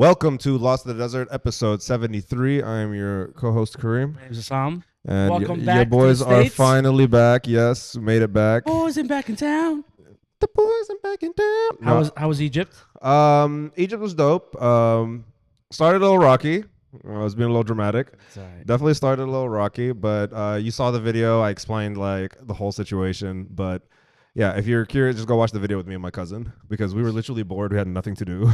Welcome to Lost in the Desert, episode 73. I am your co-host, Kareem. My name's Issam. And Welcome back your boys to the are States. finally back. Yes, made it back. Boys in back in town. The boys are back in town. How was Egypt? Egypt was dope. Started a little rocky. I was being a little dramatic. Right. Definitely started a little rocky, but you saw the video. I explained like the whole situation. But yeah, if you're curious, just go watch the video with me and my cousin because we were literally bored. We had nothing to do.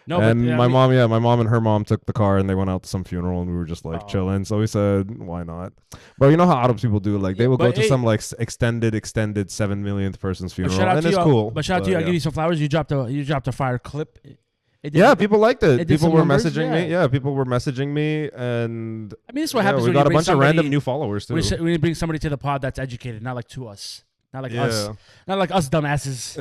No, and but, my mom and her mom took the car and they went out to some funeral and we were just like chilling. So we said, why not? Bro, you know how Arab people do? Like they will go to some like extended 7 millionth person's funeral, and it's cool. But shout out to you. I'll give you some flowers. You dropped a fire clip. People liked it. People were messaging me. Yeah, people were messaging me, and I mean, this is what happens. We when got you a bunch of random new followers too. When you bring somebody to the pod that's educated, not like to us, not like us dumbasses,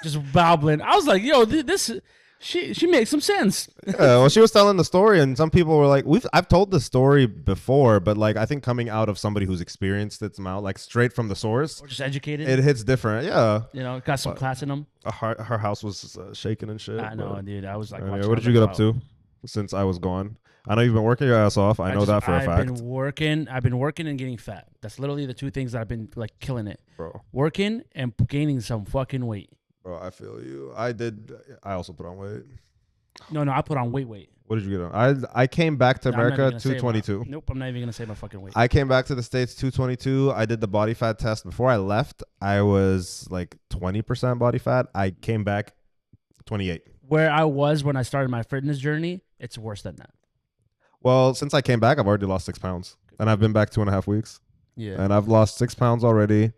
just babbling. I was like, yo, this. She makes some sense. Yeah, well, she was telling the story, and some people were like, I've told the story before, but like I think coming out of somebody who's experienced it, like straight from the source, or just educated, it hits different. Yeah, got some class in them. Her house was shaking and shit. I know, dude. I was like, anyway, what did you get up to since I was gone? I know you've been working your ass off. I know that for a fact. I've been working and getting fat. That's literally the two things that I've been like killing it, bro. Working and gaining some fucking weight. Bro, I feel you. I also put on weight. No, I put on weight. What did you get on? I came back to America 222. Nope, I'm not even gonna say my fucking weight. I came back to the States 222. I did the body fat test before I left. I was like 20% body fat. I came back 28. Where I was when I started my fitness journey, it's worse than that. Well, since I came back, I've already lost 6 pounds, and I've been back 2.5 weeks. Yeah, and I've lost 6 pounds already.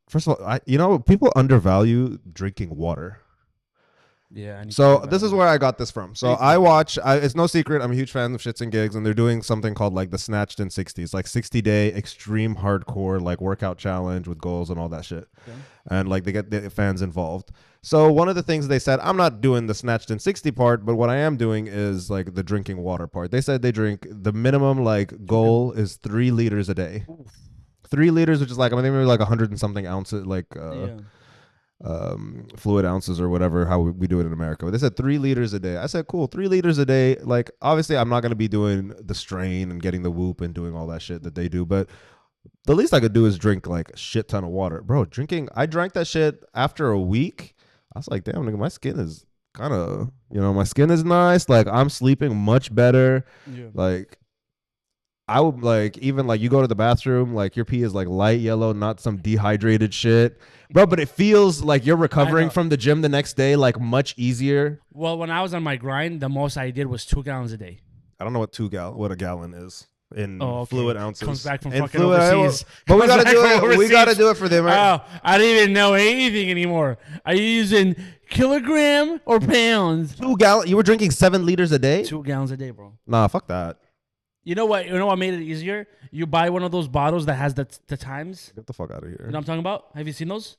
First of all, people undervalue drinking water. Yeah. So this is where I got this from. So it's no secret, I'm a huge fan of Shits and Gigs, and they're doing something called like the Snatched in 60s, like 60-day extreme hardcore like workout challenge with goals and all that shit. Okay. And like they get the fans involved. So one of the things they said, I'm not doing the Snatched in 60 part, but what I am doing is like the drinking water part. They said they drink, the minimum like goal is 3 liters a day. Oof. 3 liters, which is like, I mean, maybe like 100 and something ounces, like fluid ounces or whatever, how we do it in America. But they said 3 liters a day. I said, cool, 3 liters a day. Like, obviously, I'm not going to be doing the strain and getting the whoop and doing all that shit that they do. But the least I could do is drink like a shit ton of water. Bro, I drank that shit after a week. I was like, damn, nigga, my skin is kind of, my skin is nice. Like, I'm sleeping much better. Yeah. Like, I would like, even like you go to the bathroom, like your pee is like light yellow, not some dehydrated shit, bro. But it feels like you're recovering from the gym the next day, like much easier. Well, when I was on my grind, the most I did was 2 gallons a day. I don't know what a gallon is in fluid ounces. Comes back from in fucking overseas. But we gotta do it. Overseas. We gotta do it for them. Oh, I don't even know anything anymore. Are you using kilogram or pounds? 2 gallons. You were drinking 7 liters a day. 2 gallons a day, bro. Nah, fuck that. You know what made it easier? You buy one of those bottles that has the times. Get the fuck out of here. You know what I'm talking about? Have you seen those?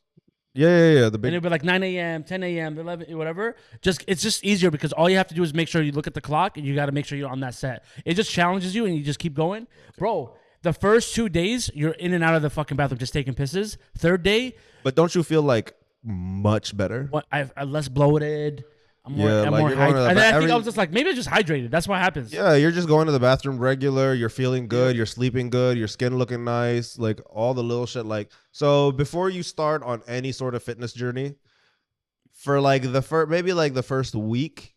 Yeah. The big. And it'll be like 9 a.m., 10 a.m., 11, whatever. It's just easier because all you have to do is make sure you look at the clock and you got to make sure you're on that set. It just challenges you and you just keep going. Bro, the first 2 days, you're in and out of the fucking bathroom just taking pisses. Third day. But don't you feel like much better? I'm less bloated. I'm more hydrated. And then I think I was just like, maybe I'm just hydrated. That's what happens. Yeah, you're just going to the bathroom regular. You're feeling good. You're sleeping good. Your skin looking nice. Like all the little shit. Like, so before you start on any sort of fitness journey, for like the first week,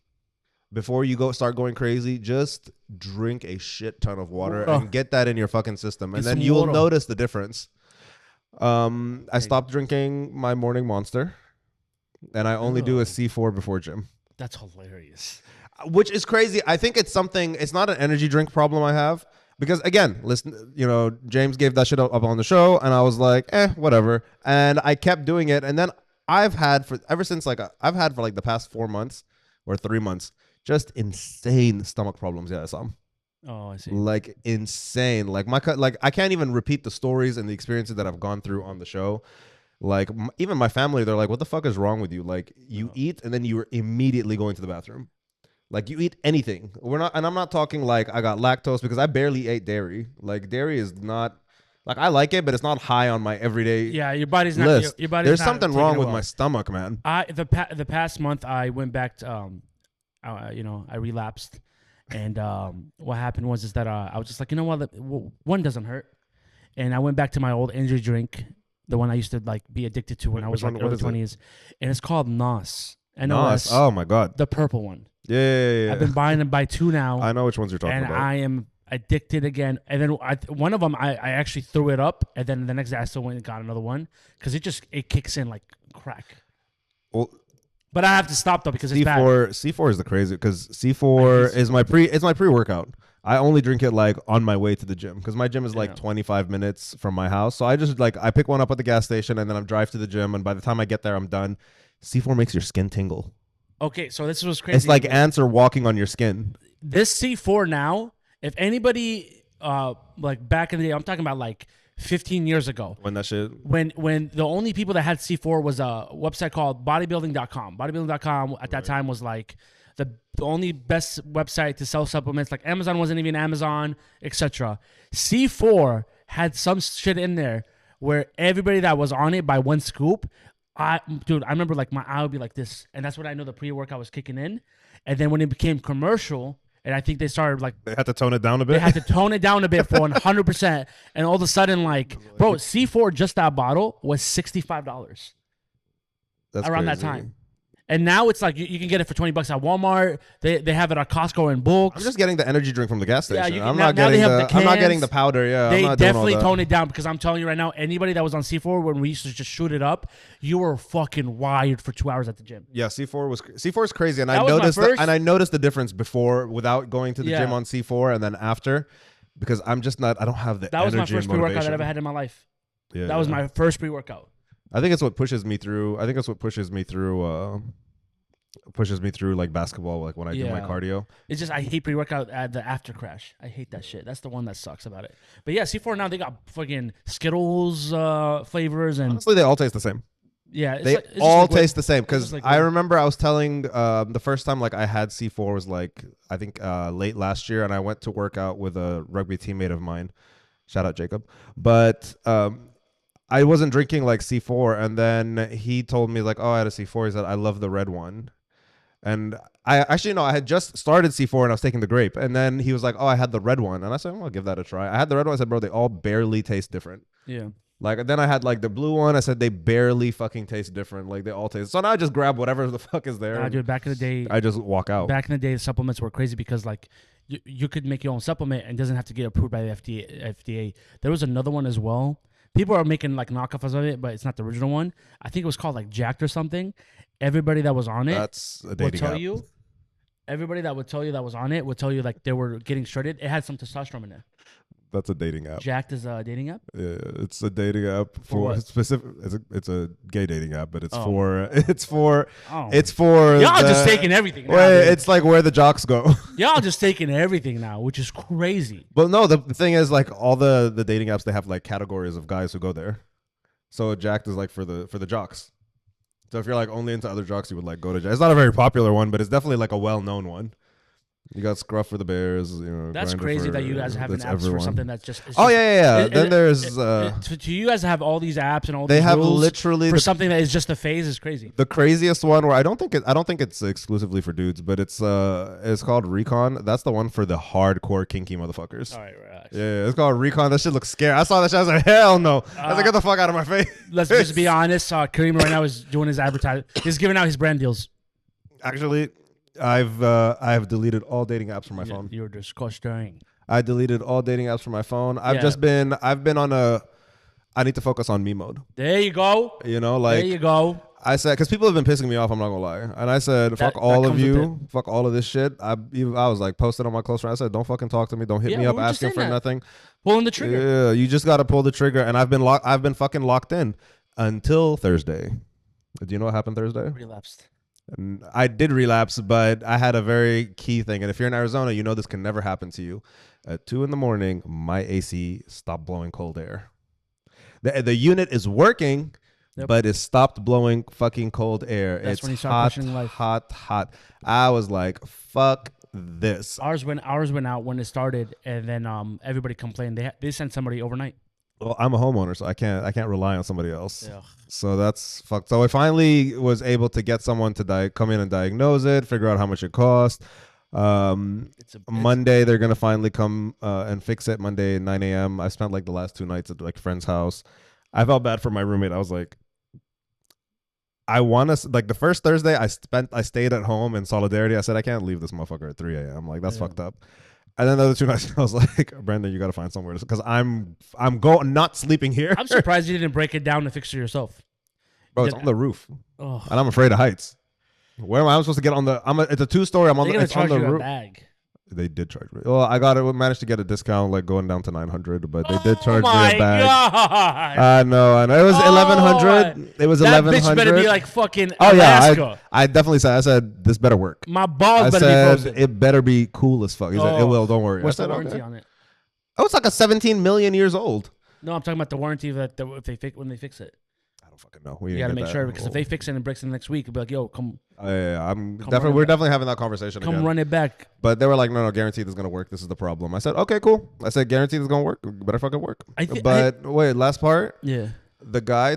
before you start going crazy, just drink a shit ton of water and get that in your fucking system, and then you'll notice the difference. I stopped drinking my morning Monster, and I only do a C4 before gym. That's hilarious. Which is crazy. I think it's not an energy drink problem I have. Because again, listen, James gave that shit up on the show and I was like, whatever. And I kept doing it. And then I've had for the past 4 months or 3 months, just insane stomach problems. Yeah, Issam. Oh, I see. Like insane. Like I can't even repeat the stories and the experiences that I've gone through on the show. Like even my family, they're like, what the fuck is wrong with you? Like you eat and then you're immediately going to the bathroom. Like you eat anything. I'm not talking like I got lactose because I barely ate dairy. Like dairy is not, like I like it, but it's not high on my everyday. Yeah, your body's not. List. Your body's There's not something wrong with my stomach, man. The past month I went back to I relapsed. And what happened was is that I was just like, you know what, one doesn't hurt. And I went back to my old energy drink, the one I used to like be addicted to when I was Which one? like What early is it? 20s, and it's called NOS. Nice. Oh my god. The purple one. Yeah. I've been buying them by 2 now. I know which ones you're talking and about. I am addicted again. And then one of them, I actually threw it up, and then the next day I still went and got another one because it kicks in like crack. Well, but I have to stop though because it's bad. C4 is the crazy because C4 is my pre-workout. I only drink it like on my way to the gym because my gym is like 25 minutes from my house. So I just like I pick one up at the gas station and then I drive to the gym, and by the time I get there, I'm done. C4 makes your skin tingle. Okay, so this was crazy. It's like ants are walking on your skin. This C4 now, if anybody like back in the day, I'm talking about like 15 years ago. When that shit. When the only people that had C4 was a website called bodybuilding.com. Bodybuilding.com at that time was like the only best website to sell supplements. Like Amazon wasn't even Amazon, etc. C4 had some shit in there where everybody that was on it by one scoop, I remember like my eye would be like this, and that's when I know the pre-workout was kicking in. And then when it became commercial, and I think they started like they had to tone it down a bit. They had to tone it down a bit for 100%, and all of a sudden, like, bro, C4 just that bottle was $65. That's around crazy. that time. And now it's like you can get it for $20 at Walmart. They have it at Costco in bulk. I'm just getting the energy drink from the gas station. Yeah, I'm now not they getting have the. the I'm not cans. getting the powder. Yeah, They I'm not doing all definitely that. tone it down because I'm telling you right now, anybody that was on C4 when we used to just shoot it up, you were fucking wired for 2 hours at the gym. Yeah, C4 is crazy, and That I was my noticed first- and I noticed the difference before without going to the Yeah. gym on C4 and then after, because I'm just not. I don't have the. That was my energy first and pre-workout that I motivation. ever had in my life. Yeah, That was my first pre-workout. I think it's what pushes me through. I think it's what pushes me through. Pushes me through like basketball, like when I do my Yeah. cardio. It's just I hate pre-workout at the after crash. I hate that shit. That's the one that sucks about it. But yeah, C4 now they got fucking Skittles flavors and Honestly, they all taste the same. yeah, They it's just all like taste the same it's just because like I weed. remember I was telling the first time like I had C4 was like I think late last year, and I went to work out with a rugby teammate of mine. Shout out Jacob. But I wasn't drinking like C4, and then he told me like, oh, I had a C4. He said I love the red one. And I actually no, I had just started C4 and I was taking the grape, and then he was like, "Oh, I had the red one," and I said, "I'll give that a try." I had the red one. I said, "Bro, they all barely taste different." Yeah. Like then I had like the blue one. I said they barely fucking taste different. Like they all taste. So now I just grab whatever the fuck is there. Nah, and dude, back in the day, I just walk out. back in the day, supplements were crazy because like you could make your own supplement and it doesn't have to get approved by the FDA. There was another one as well. People are making like knockoffs of it, but it's not the original one. I think it was called like Jacked or something. Everybody that was on it That's a would dating tell app. you. Everybody that would tell you that was on it would tell you like they were getting shredded. It had some testosterone in there. That's a dating app. Jacked is a dating app. Yeah, it's a dating app for what? specific. It's a gay dating app, but it's Oh. for Oh. it's for Y'all the- just taking everything. Now, Wait, dude. it's like where the jocks go. Y'all just taking everything now, which is crazy. But no, the thing is, like all the dating apps, they have like categories of guys who go there. So Jacked is like for the jocks. So if you're like only into other jocks, you would like go to Jacked. It's not a very popular one, but it's definitely like a well-known one. You got Scruff for the Bears. You know, That's Grindr crazy for- that you guys have an that's apps everyone. for something that's just. It's Oh just- yeah. it- Then it- there's to you guys to have all these apps and all they these have rules literally for something that is just a phase is crazy. the craziest one where I don't think it's exclusively for dudes, but it's called Recon. That's the one for the hardcore kinky motherfuckers. All right, relax. Yeah, it's called Recon. That shit looks scary. I saw that shit. I was like, hell no. I was like, get the fuck out of my face. Let's just be honest. Kareem right now is doing his advertising. He's giving out his brand deals. Actually, I've deleted all dating apps from my phone. You're disgusting. I deleted all dating apps from my phone. Yeah. I've been on I need to focus on me mode. There you go. You know, There like you go. I said, because people have been pissing me off. I'm not gonna lie, and I said, fuck That all of comes with you, fuck all of this shit. I was like posted on my close friend. I said, don't fucking talk to me. Don't hit Yeah, me we up were just asking saying for that. nothing. Pulling the trigger. Yeah, you just gotta pull the trigger. And I've been fucking locked in until Thursday. Do you know what happened Thursday? Relapsed. And I did relapse, but I had a very key thing. And if you're in Arizona, you know this can never happen to you. At 2 a.m, my AC stopped blowing cold air. The unit is working, Yep. but it stopped blowing fucking cold air. That's It's when you start hot, questioning life. hot. I was like, fuck this. Ours went out when it started, and then everybody complained. They sent somebody overnight. Well, I'm a homeowner, so I can't rely on somebody else. Yeah. So that's fucked. So I finally was able to get someone to come in and diagnose it, figure out how much it cost. Monday they're gonna finally come and fix it. Monday at 9 a.m. I spent like the last 2 nights at like a friend's house. I felt bad for my roommate. I was like, I want to like the first Thursday I stayed at home in solidarity. I said I can't leave this motherfucker at 3 a.m. Like that's fucked up. And then the other 2 nights I was like, Brandon, you got to find somewhere because I'm not sleeping here. I'm surprised you didn't break it down and fix it yourself. Bro, it's on the roof, oh. and I'm afraid of heights. Where am I supposed to get on the? It's a 2-story. I'm on the. It's on the roof. Bag. They did charge me. Well, managed to get a discount, like going down to 900, but they did charge me a bag. God. I know. It was 1,100. It was 1,100. That bitch better be like fucking Alaska. Yeah, I definitely said. I said this better work. My balls better be frozen. It better be cool as fuck. He said, it will. Don't worry. What's the warranty on it? Oh, it's like a 17 million years old. No, I'm talking about the warranty that when they fix it. I don't fucking know. You gotta make sure because if they fix it and it breaks in the next week, it'll be like, yo, come. Yeah, we're definitely having that conversation. Come again. run it back. But they were like, no, guaranteed this is gonna work. This is the problem. I said, okay, cool. I said, guaranteed this is gonna work. Better fucking work. Wait, last part. Yeah. The guy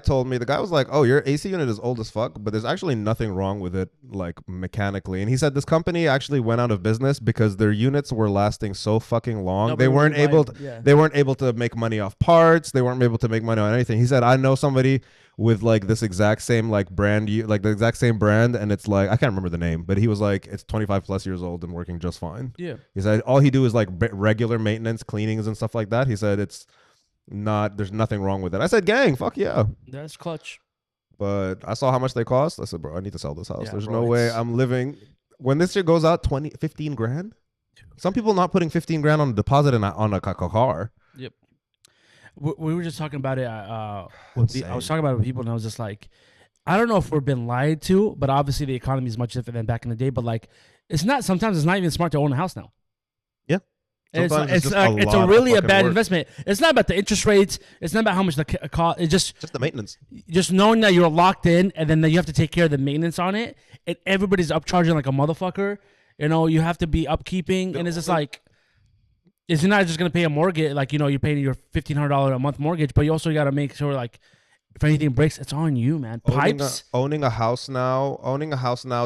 was like, oh, your AC unit is old as fuck, but there's actually nothing wrong with it, like mechanically. And he said this company actually went out of business because their units were lasting so fucking long. They weren't able to make money off parts. They weren't able to make money on anything. He said, I know somebody with like this exact same like brand, like the exact same brand, and it's like I can't remember the name, but he was like, it's 25 plus years old and working just fine. Yeah. He said all he do is like regular maintenance, cleanings and stuff like that. He said there's nothing wrong with it. I said, gang, fuck yeah. That's clutch. But I saw how much they cost. I said, bro, I need to sell this house. Yeah, There's no way I'm living. When this shit goes out, 15 grand. Some people not putting 15 grand on a deposit on a car. Yep. We were just talking about it. I was talking about it with people, and I was just like, I don't know if we're been lied to, but obviously the economy is much different than back in the day. But like, sometimes it's not even smart to own a house now. Yeah. It's a really bad investment. It's not about the interest rates. It's not about how much the cost. It's just the maintenance. Just knowing that you're locked in, and then you have to take care of the maintenance on it. And everybody's upcharging like a motherfucker. You know, you have to be upkeeping, and it's just like, you're not just gonna pay a mortgage. Like, you know, you're paying your $1,500 a month mortgage, but you also got to make sure like, if anything breaks, it's on you, man. Pipes. Owning a house now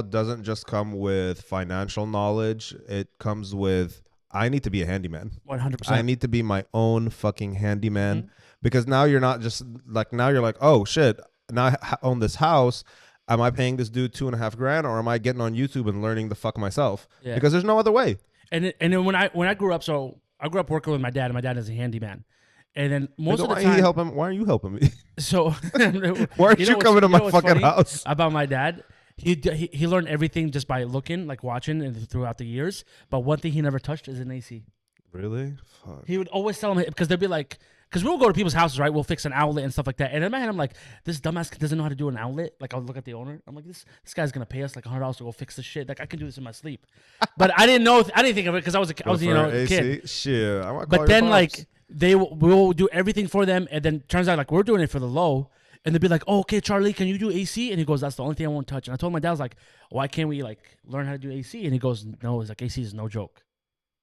doesn't just come with financial knowledge. It comes with, I need to be a handyman. 100%. I need to be my own fucking handyman, because now you're not just like, now you're like, oh shit, now I own this house. Am I paying this dude $2.5 grand, or am I getting on YouTube and learning the fuck myself? Yeah. Because there's no other way. And then when I grew up, so I grew up working with my dad, and my dad is a handyman. And then most of the time, why are you helping me? So why aren't you coming to my fucking house? About my dad, he learned everything just by looking, like watching, and throughout the years. But one thing he never touched is an AC. Really? Fuck. He would always tell him, because they'd be like, because we'll go to people's houses, right? We'll fix an outlet and stuff like that. And in my head, I'm like, this dumbass doesn't know how to do an outlet. Like, I'll look at the owner. I'm like, this guy's gonna pay us like $100 to go fix this shit. Like, I can do this in my sleep. But I didn't think of it because I was a kid. Shit. But then like we'll do everything for them, and then turns out like we're doing it for the low. And they'd be like, oh, okay, Charlie, can you do AC? And he goes, that's the only thing I won't touch. And I told my dad, I was like, why can't we like learn how to do AC? And he goes, no, he's like, AC is no joke.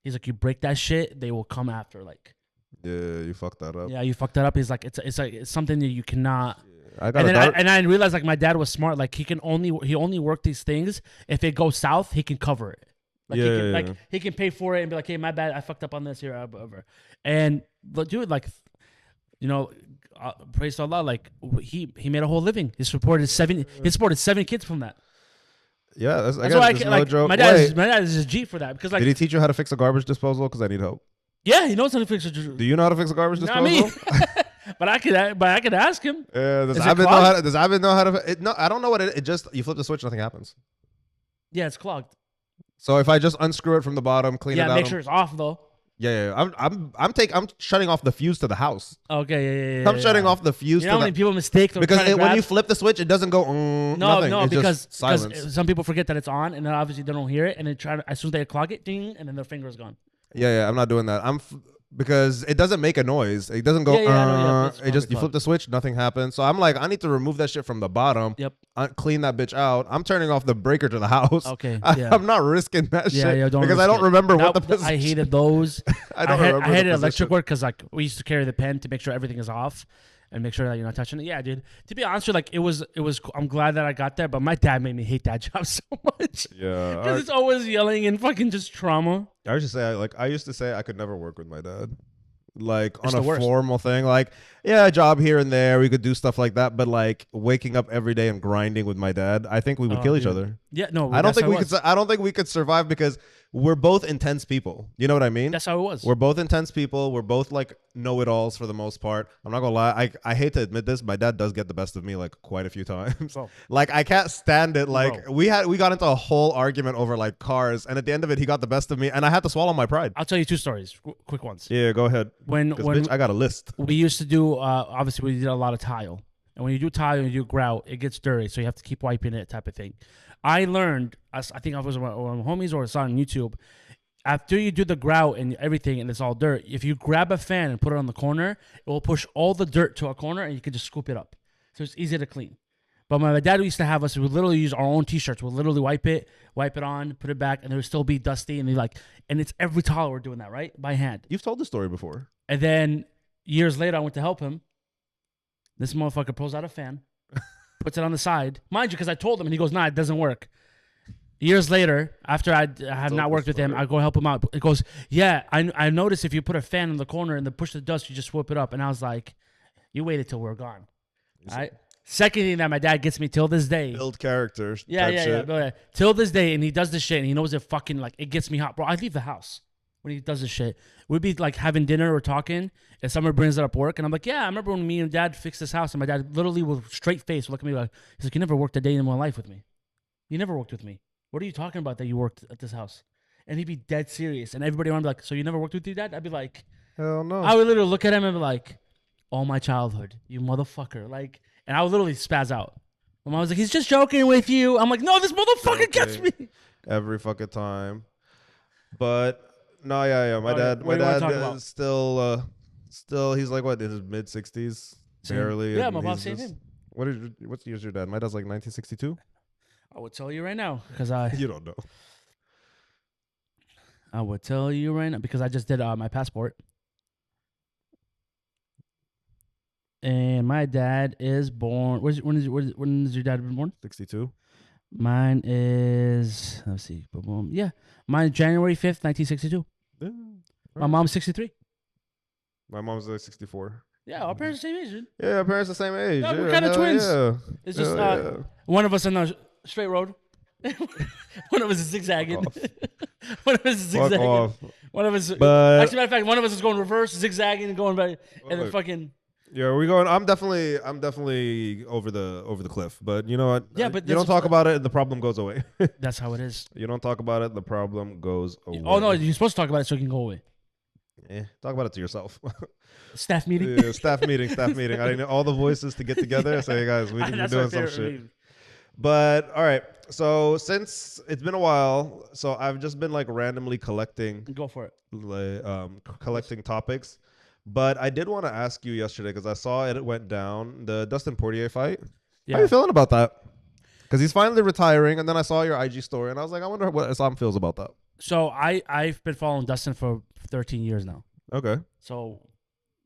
He's like, you break that shit, they will come after. Like, yeah, you fucked that up. Yeah, you fucked that up. He's like, it's something that you cannot. Yeah. And I realized like my dad was smart. Like he only work these things if it goes south, he can cover it. Like he can pay for it and be like, hey, my bad, I fucked up on this here, whatever. And but dude, like, you know, praise to Allah, like he made a whole living. He supported 7 kids from that. Yeah, that's why no joke. My dad is a G for that, because like, did he teach you how to fix a garbage disposal? Because I need help. Yeah, he knows how to fix it. Do you know how to fix a garbage disposal? Not me. But I could ask him. Yeah, does Abid know how to? No, I don't know what it just, you flip the switch, nothing happens. Yeah, it's clogged. So if I just unscrew it from the bottom, clean it out. Yeah, make sure it's off though. Yeah. I'm shutting off the fuse to the house. Okay, yeah. I'm shutting off the fuse. You know how many people mistake because when you flip the switch, it doesn't go. Nothing. No, it's because just silence. Some people forget that it's on, and then obviously they don't hear it, and they try to, as soon as they clog it, ding, and then their finger's gone. Yeah, I'm not doing that. because it doesn't make a noise. It doesn't go. Yeah, I know, yeah, it's It just you probably flip the switch, nothing happens. So I'm like, I need to remove that shit from the bottom. Yep. Clean that bitch out. I'm turning off the breaker to the house. Okay, I, yeah. I'm not risking that shit Yeah, don't because risk I don't it. remember what the I position. hated those. I don't remember. I hated the electric position. work because like we used to carry the pen to make sure everything is off and make sure that you're not touching it. Yeah, dude. To be honest with you, like it was. I'm glad that I got there, but my dad made me hate that job so much. Yeah, Because it's always yelling and fucking just trauma. I used to say, I used to say I could never work with my dad. Like It's on the a worst. formal thing, like a job here and there, we could do stuff like that. But like waking up every day and grinding with my dad, I think we would kill each dude. other. Yeah, no. I don't that's think how we it was. could. I don't think we could survive because we're both intense people. You know what I mean? That's how it was. We're both intense people. We're both like know-it-alls for the most part. I'm not gonna lie. I hate to admit this. My dad does get the best of me like quite a few times. Bro. Like I can't stand it. Like Bro. we got into a whole argument over like cars, and at the end of it, he got the best of me, and I had to swallow my pride. I'll tell you two stories, quick ones. Yeah, go ahead. When 'Cause, bitch, I got a list. we used to do, obviously we did a lot of tile, and when you do tile and you do grout, it gets dirty, so you have to keep wiping it, type of thing. I learned, I think I was one of my homies or I saw on YouTube. After you do the grout and everything and it's all dirt, if you grab a fan and put it on the corner, it will push all the dirt to a corner and you can just scoop it up. So it's easy to clean. But my dad used to have us, we would literally use our own t-shirts. We'll literally wipe it on, put it back, and it would still be dusty. And and it's every tile we're doing that, right? By hand. You've told the story before. And then years later, I went to help him. This motherfucker pulls out a fan, puts it on the side. Mind you, because I told him, and he goes, nah, it doesn't work. Years later, after I have not worked with him, I go help him out. It goes, yeah, I noticed if you put a fan in the corner and then push the dust, you just swoop it up. And I was like, you waited till we're gone. All right. Second thing that my dad gets me till this day. Build characters. Yeah. Till this day, and he does this shit, and he knows it fucking, like, it gets me hot. Bro, I leave the house when he does this shit. We'd be, like, having dinner or talking, and someone brings it up work, and I'm like, yeah, I remember when me and dad fixed this house, and my dad literally with straight face would look at me like, he's like, you never worked a day in my life with me. You never worked with me. What are you talking about that you worked at this house? And he'd be dead serious, and everybody around would be like, so you never worked with your dad? I'd be like, hell no. I would literally look at him and be like, all my childhood, you motherfucker. Like, and I would literally spaz out. My mom was like, he's just joking with you. I'm like, no, this motherfucker gets me. Every fucking time. But no, yeah. My Oh, dad, yeah. What do you wanna talk about? is still, he's like what, in his mid 60s, Same. barely. Yeah, and my he's mom's same just- him. What's year's your dad? My dad's like 1962. I would tell you right now because You don't know. I would tell you right now because I just did my passport. And my dad is born. When is your dad born? 62. Mine is, let's see. Boom. Yeah. Mine is January 5th, 1962. Yeah, My right. mom's 63. My mom's like 64. Yeah, our parents are the same age, dude. Yeah, our parents the same age. Yeah, we're Yeah, kinda hell twins. Yeah. It's just Hell yeah. one of us on the straight road. One of us is zigzagging. One of us is Fuck zigzagging. off. One of us, But actually, matter of fact, one of us is going reverse, zigzagging, and going back, and then look. fucking. yeah, we're going. I'm definitely over the cliff. But you know what? Yeah, but you don't talk about it, and the problem goes away. That's how it is. You don't talk about it, the problem goes away. Oh no, you're supposed to talk about it so you can go away. Talk about it to yourself. Staff meeting. Yeah, staff meeting. I didn't know all the voices to get together and say, hey guys, we're That's doing my some favorite shit. meme. But all right, so since it's been a while, so I've just been like randomly collecting, Go for it. collecting topics. But I did want to ask you yesterday because I saw it went down the Dustin Poirier fight. Yeah. How you feeling about that? Because he's finally retiring, and then I saw your IG story, and I was like, I wonder what Issam feels about that. So I've been following Dustin for 13 years now. Okay. So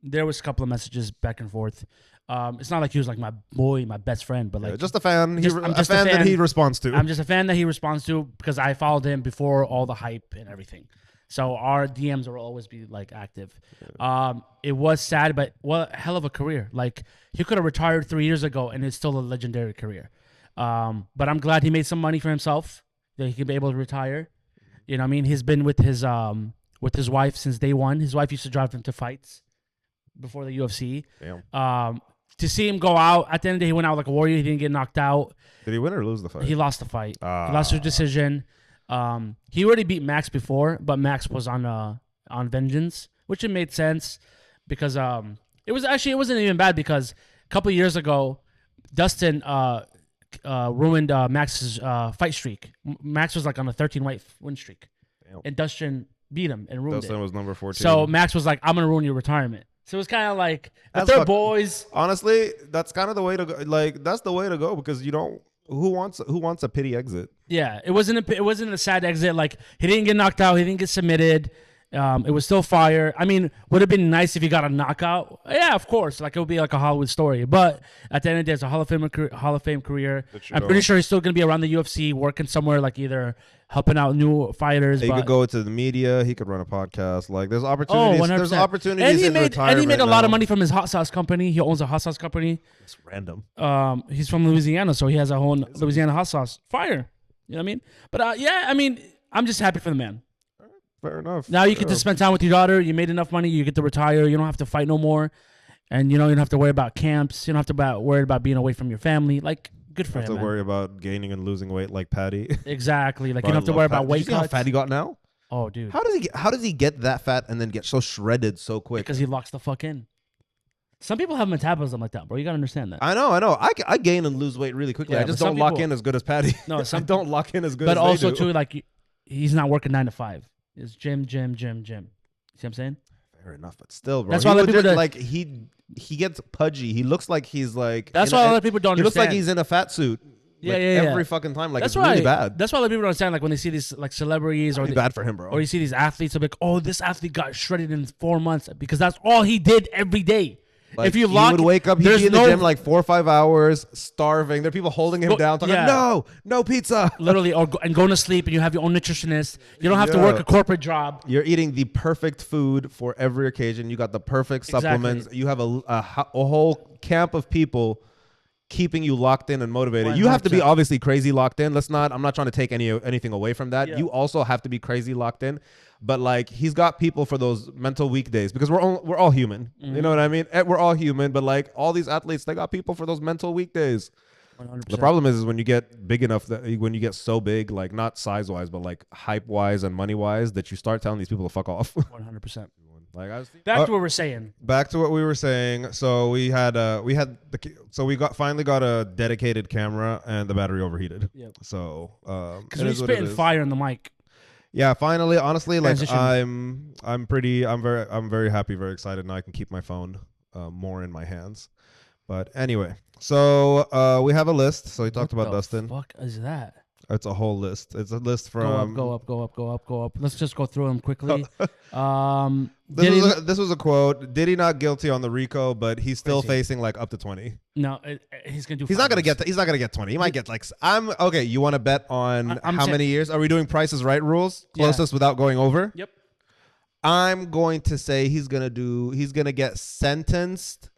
there was a couple of messages back and forth. It's not like he was like my boy, my best friend, but like Yeah, just a fan. I'm A just a fan that fan. he responds to. I'm just a fan that he responds to because I followed him before all the hype and everything. So our DMs will always be like active. It was sad, but what a hell of a career. Like he could have retired 3 years ago and it's still a legendary career. But I'm glad he made some money for himself that he could be able to retire. You know what I mean? He's been with his wife since day one. His wife used to drive him to fights before the UFC. Damn. To see him go out, at the end of the day, he went out like a warrior. He didn't get knocked out. Did he win or lose the fight? He lost the fight. He lost his decision. He already beat Max before, but Max was on vengeance, which it made sense because it wasn't even bad because a couple of years ago, Dustin ruined Max's fight streak. Max was like on a 13 fight win streak, Damn. and Dustin beat him and ruined Dustin it. was number 14. So Max was like, I'm going to ruin your retirement. So it was kind of like, if That's they're fuck- boys. Honestly, that's kind of the way to go. Like, that's the way to go because you don't. Who wants a pity exit? Yeah, it wasn't a sad exit. Like, he didn't get knocked out. He didn't get submitted. It was still fire. I mean, would have been nice if he got a knockout. Yeah, of course. Like, it would be like a Hollywood story. But at the end of the day, it's a Hall of Fame career. I'm pretty sure he's still going to be around the UFC, working somewhere, like either helping out new fighters. He but, could go to the media. He could run a podcast. Like, there's opportunities. 100%. There's opportunities and he in made, retirement. And he made a lot of now. money from his hot sauce company. He owns a hot sauce company. It's random. He's from Louisiana, so he has a whole Louisiana hot sauce. Fire. You know what I mean? But yeah, I mean, I'm just happy for the man. Fair enough. Now you get to spend time with your daughter. You made enough money. You get to retire. You don't have to fight no more. And, you don't have to worry about camps. You don't have to worry about being away from your family. Like, good for You him, have to man. worry about gaining and losing weight like Patty. Exactly. Like, Bro, you don't have to worry about Did weight you see how cuts. fat he got now? Oh, dude. How does he get that fat and then get so shredded so quick? Because he locks the fuck in. Some people have metabolism like that, bro. You got to understand that. I know. I gain and lose weight really quickly. Yeah, I just but some don't lock people- in as good as Patty. No, I some- don't lock in as good But as they also, do. too, like, he's not working 9 to 5. It's gym. See what I'm saying? Fair enough, but still, bro. That's He why a lot of legit, people like he gets pudgy. He looks like he's like. That's in why a lot of people don't He looks understand. like he's in a fat suit. Yeah, like, yeah, yeah. Every fucking time, like That's it's why. really bad. That's why a lot of people don't understand. Like, when they see these like celebrities or Really bad for him, bro. or you see these athletes, they're like, oh, this athlete got shredded in 4 months because that's all he did every day. Like, If you he lock, would wake up, he'd there's be in the no- gym like 4 or 5 hours, starving. There are people holding him Go- down, talking, yeah. no pizza. literally, and going to sleep, and you have your own nutritionist. You don't have to work Yeah. a corporate job. You're eating the perfect food for every occasion. You got the perfect supplements. You have a whole camp of people keeping you locked in and motivated. You have to be 100%. obviously crazy locked in. I'm not trying to take anything away from that. Yeah. You also have to be crazy locked in. But like he's got people for those mental weekdays because we're all human. Mm-hmm. You know what I mean? We're all human, but like all these athletes, they got people for those mental weekdays. 100%. The problem is when you get big enough when you get so big, like not size wise, but like hype wise and money wise, that you start telling these people to fuck off. 100%. Like I was Back to what we're saying. back to what we were saying. So we finally got a dedicated camera and the battery overheated. Yep. So Because it we is what it spitting is. fire in the mic. Yeah, finally, honestly, like Transition. I'm very happy, very excited. Now I can keep my phone more in my hands. But anyway, so we have a list. So we talked about Dustin. What the fuck is that? It's a whole list. It's a list from Go up. Let's just go through them quickly. This was a quote. Diddy not guilty on the RICO, but he's still Crazy. facing like up to 20. No, he's gonna do. He's 5 not gonna years. get. He's not gonna get 20. He might get like. I'm okay. You want to bet on I'm how saying- many years? Are we doing Prices Right rules? Yeah. Closest without going over. Yep. I'm going to say he's gonna get sentenced.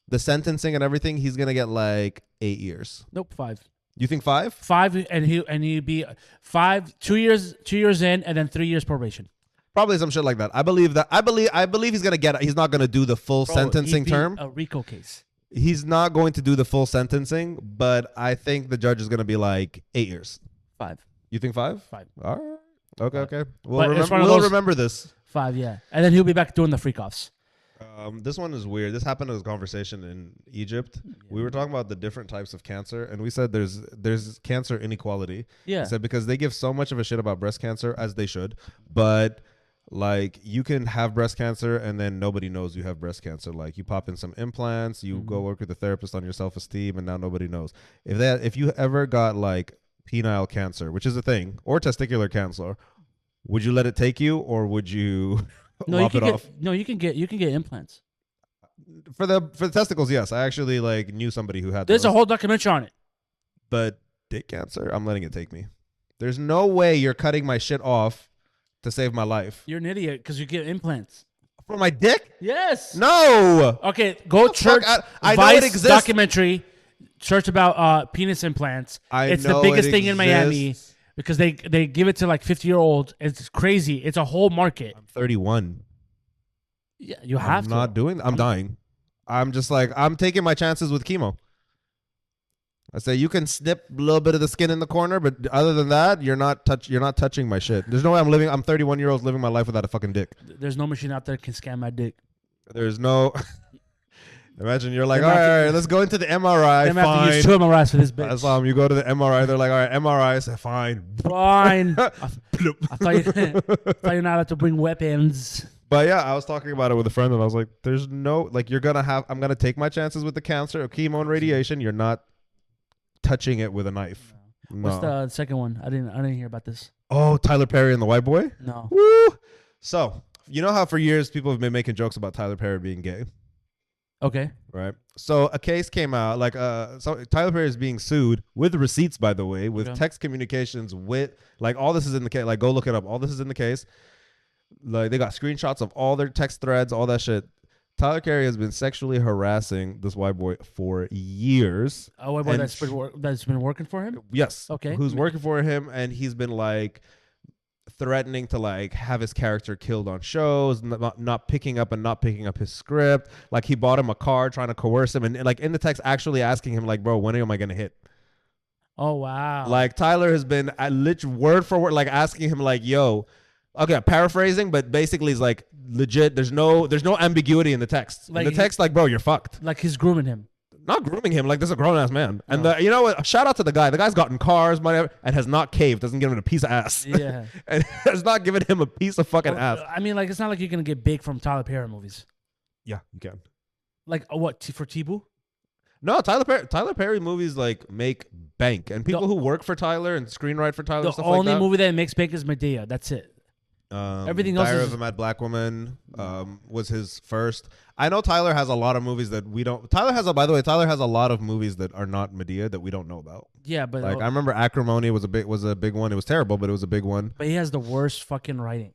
The sentencing and everything. He's gonna get like 8 years. Nope. 5. You think 5? 5, and he'd be 5, 2 years, 2 years in, and then 3 years probation. Probably some shit like that. I believe he's gonna get. He's not gonna do the full Bro, sentencing he'd be term. A RICO case. He's not going to do the full sentencing, but I think the judge is going to be like 8 years. 5. You think 5? 5. All right. Okay, okay. But it's one of We'll those- remember this. 5. Yeah, and then he'll be back doing the freak offs. This one is weird. This happened as a conversation in Egypt. We were talking about the different types of cancer, and we said there's cancer inequality. Yeah. We said because they give so much of a shit about breast cancer, as they should, but like you can have breast cancer and then nobody knows you have breast cancer. Like you pop in some implants, you go work with a therapist on your self-esteem, and now nobody knows. If you ever got like penile cancer, which is a thing, or testicular cancer, would you let it take you, or would you No, you lop can it get. off? No, you can get implants. For the testicles, yes. I actually like knew somebody who had There's those. a whole documentary on it. But dick cancer, I'm letting it take me. There's no way you're cutting my shit off to save my life. You're an idiot because you get implants. For my dick? Yes. No. Okay, go search I know Vice it exists. documentary. Search about penis implants. It's the know biggest it thing in Miami exists. because they give it to like 50-year-olds. It's crazy. It's a whole market. I'm 31. Yeah, you have I'm to. not doing. I'm dying. I'm just like I'm taking my chances with chemo. I say you can snip a little bit of the skin in the corner, but other than that, you're not touching my shit. There's no way I'm 31 years old living my life without a fucking dick. There's no machine out there that can scan my dick. There's no Imagine you're like, They all might have to- right, let's go into the MRI. I'm gonna have to use Fine. 2 MRIs for this bitch. Islam, you go to the MRI. They're like, all right, MRI. I say, fine. Fine. I thought you're not allowed to bring weapons. But yeah, I was talking about it with a friend, and I was like, there's no, like, I'm going to take my chances with the cancer of chemo and radiation. You're not touching it with a knife. No. What's the second one? I didn't hear about this. Oh, Tyler Perry and the white boy? No. Woo! So, you know how for years people have been making jokes about Tyler Perry being gay? Okay. Right. So a case came out, like so Tyler Perry is being sued with receipts, by the way, with text communications with, like, all this is in the case. Like, go look it up. All this is in the case. Like, they got screenshots of all their text threads, all that shit. Tyler Perry has been sexually harassing this white boy for years. A white boy that's been working for him? Yes. Okay. Who's working for him, and he's been like threatening to like have his character killed on shows, not picking up his script. Like, he bought him a car trying to coerce him, and like in the text actually asking him like, bro, when am I gonna hit? Oh wow. Like, Tyler has been word for word like asking him like, yo, okay, paraphrasing, but basically he's like, legit, there's no ambiguity in the text. Like, in the text, like, bro, you're fucked. Like, he's grooming him. Not grooming him, like, this is a grown ass man. And you know what? Shout out to the guy. The guy's gotten cars, money, and has not caved. Doesn't give him a piece of ass. Yeah. And has not given him a piece of fucking ass. I mean, like, it's not like you're gonna get big from Tyler Perry movies. Yeah, you can. Like, what for Tibu? No, Tyler Perry movies like make bank, and people who work for Tyler and screenwrite for Tyler. The and stuff like that. only movie that makes bank is Medea. That's it. Everything else Diary is of a Mad Black Woman was his first. I know Tyler has a lot of movies that we don't. Tyler has a lot of movies that are not Medea that we don't know about. Yeah, but like, I remember Acrimony was a big one. It was terrible, but it was a big one. But he has the worst fucking writing.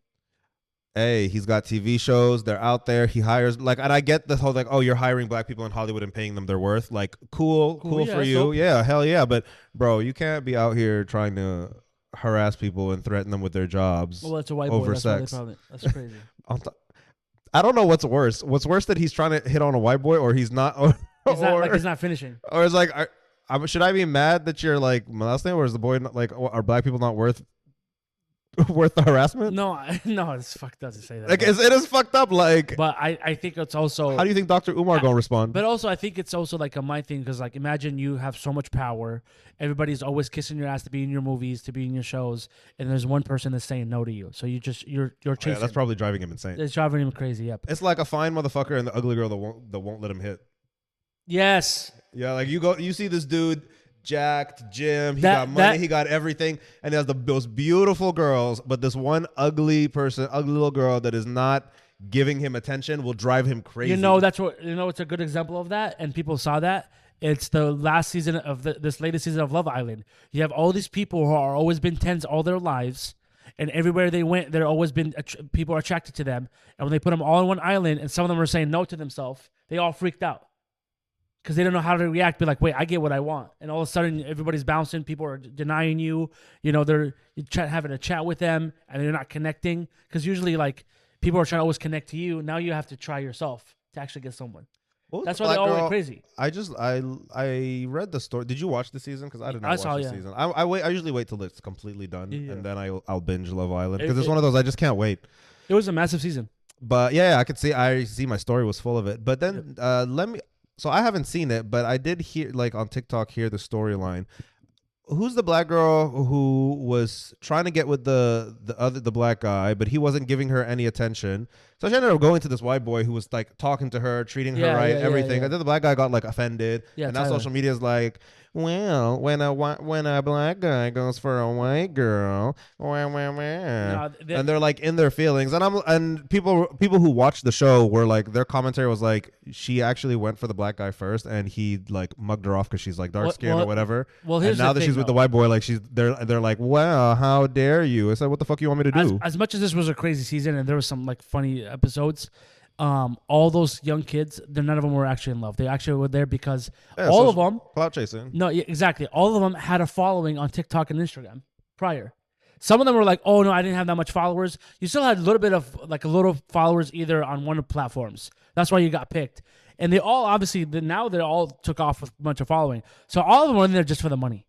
Hey, he's got TV shows. They're out there. He hires, like, and I get the whole like, oh, you're hiring black people in Hollywood and paying them their worth. Like, cool yeah, for you. so, yeah, hell yeah. But bro, you can't be out here trying to harass people and threaten them with their jobs. Well, it's a white over boy. sex. That's crazy. I don't know what's worse. What's worse, that he's trying to hit on a white boy, or he's not, or he's not finishing. Or it's like, should I be mad that you're like molesting, or is the boy not, like, are black people not worth the harassment? No, it's fucked up to say that. Like, it is fucked up. Like, but I think it's also. How do you think Dr. Umar gonna respond? But also, I think it's also like a mind thing, because like, imagine you have so much power, everybody's always kissing your ass to be in your movies, to be in your shows, and there's one person that's saying no to you. So you're chasing. Yeah, that's probably driving him insane. It's driving him crazy. Yep. It's like a fine motherfucker and the ugly girl that won't let him hit. Yes. Yeah, like you see this dude, jacked, gym, he got money, he got everything, and he has those beautiful girls, but this one ugly little girl that is not giving him attention will drive him crazy. It's a good example of that, and people saw that. It's the last season of this latest season of Love Island. You have all these people who are always been tens all their lives, and everywhere they went, they're always been people are attracted to them. And when they put them all on one island, and some of them are saying no to themselves, they all freaked out. Because they don't know how to react. Be like, wait, I get what I want. And all of a sudden, everybody's bouncing. People are denying you. You know, they're having a chat with them, and they're not connecting. Because usually, like, people are trying to always connect to you. Now you have to try yourself to actually get someone. That's why they all went crazy. I read the story. Did you watch the season? Because I didn't watch the season. I usually wait till it's completely done, and then I'll binge Love Island. Because it's one of those I just can't wait. It was a massive season. But yeah, I see my story was full of it. But then So I haven't seen it, but I did hear, like, on TikTok, hear the storyline. Who's the black girl who was trying to get with the black guy, but he wasn't giving her any attention? So she ended up going to this white boy who was like talking to her, treating her right, everything. Yeah. And then the black guy got like offended, and now Tyler. social media is like, well, when a black guy goes for a white girl, and they're like in their feelings, and people who watched the show were like, their commentary was like, she actually went for the black guy first, and he like mugged her off because she's like dark skinned or whatever. Well, here's and now the that thing, she's with the white boy, like they're like, wow, how dare you? I said, what the fuck you want me to do? As much as this was a crazy season, and there was some like funny episodes. All those young kids, none of them were actually in love. They actually were there because all of them clout chasing. No, exactly. All of them had a following on TikTok and Instagram prior. Some of them were like, "Oh no, I didn't have that much followers." You still had a little bit of like a little followers either on one of the platforms. That's why you got picked. And they all obviously now they all took off with a bunch of following. So all of them were in there just for the money.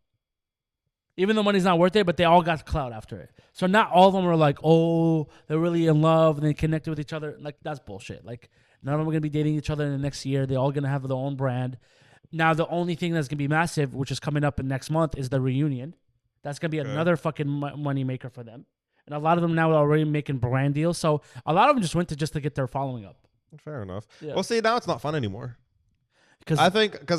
Even though money's not worth it, but they all got clout after it. So not all of them are like, oh, they're really in love and they connected with each other. Like, that's bullshit. Like, none of them are going to be dating each other in the next year. They're all going to have their own brand. Now, the only thing that's going to be massive, which is coming up in next month, is the reunion. That's going to be another fucking money maker for them. And a lot of them now are already making brand deals. So a lot of them just went to get their following up. Fair enough. Yeah. Well, see, now it's not fun anymore. Because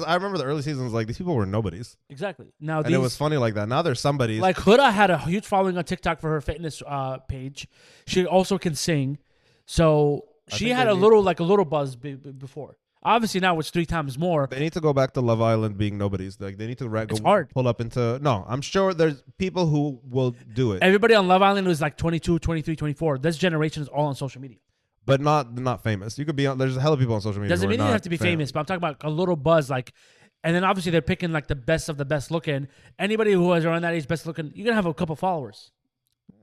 I remember the early seasons, like these people were nobodies. Exactly. Now And it was funny like that. Now there's somebodies. Like Huda had a huge following on TikTok for her fitness page. She also can sing. So she had a little buzz before. Obviously now it's 3 times more. They need to go back to Love Island being nobodies. Like they need to It's hard. pull up into. No, I'm sure there's people who will do it, Everybody on Love Island was like 22, 23, 24. This generation is all on social media. but not famous. You could be on. There's a hell of people on social media. Doesn't who are mean you not have to be famous, but I'm talking about a little buzz. Like, and then obviously they're picking like the best of the best looking. Anybody who is around that age best looking, you're gonna have a couple followers.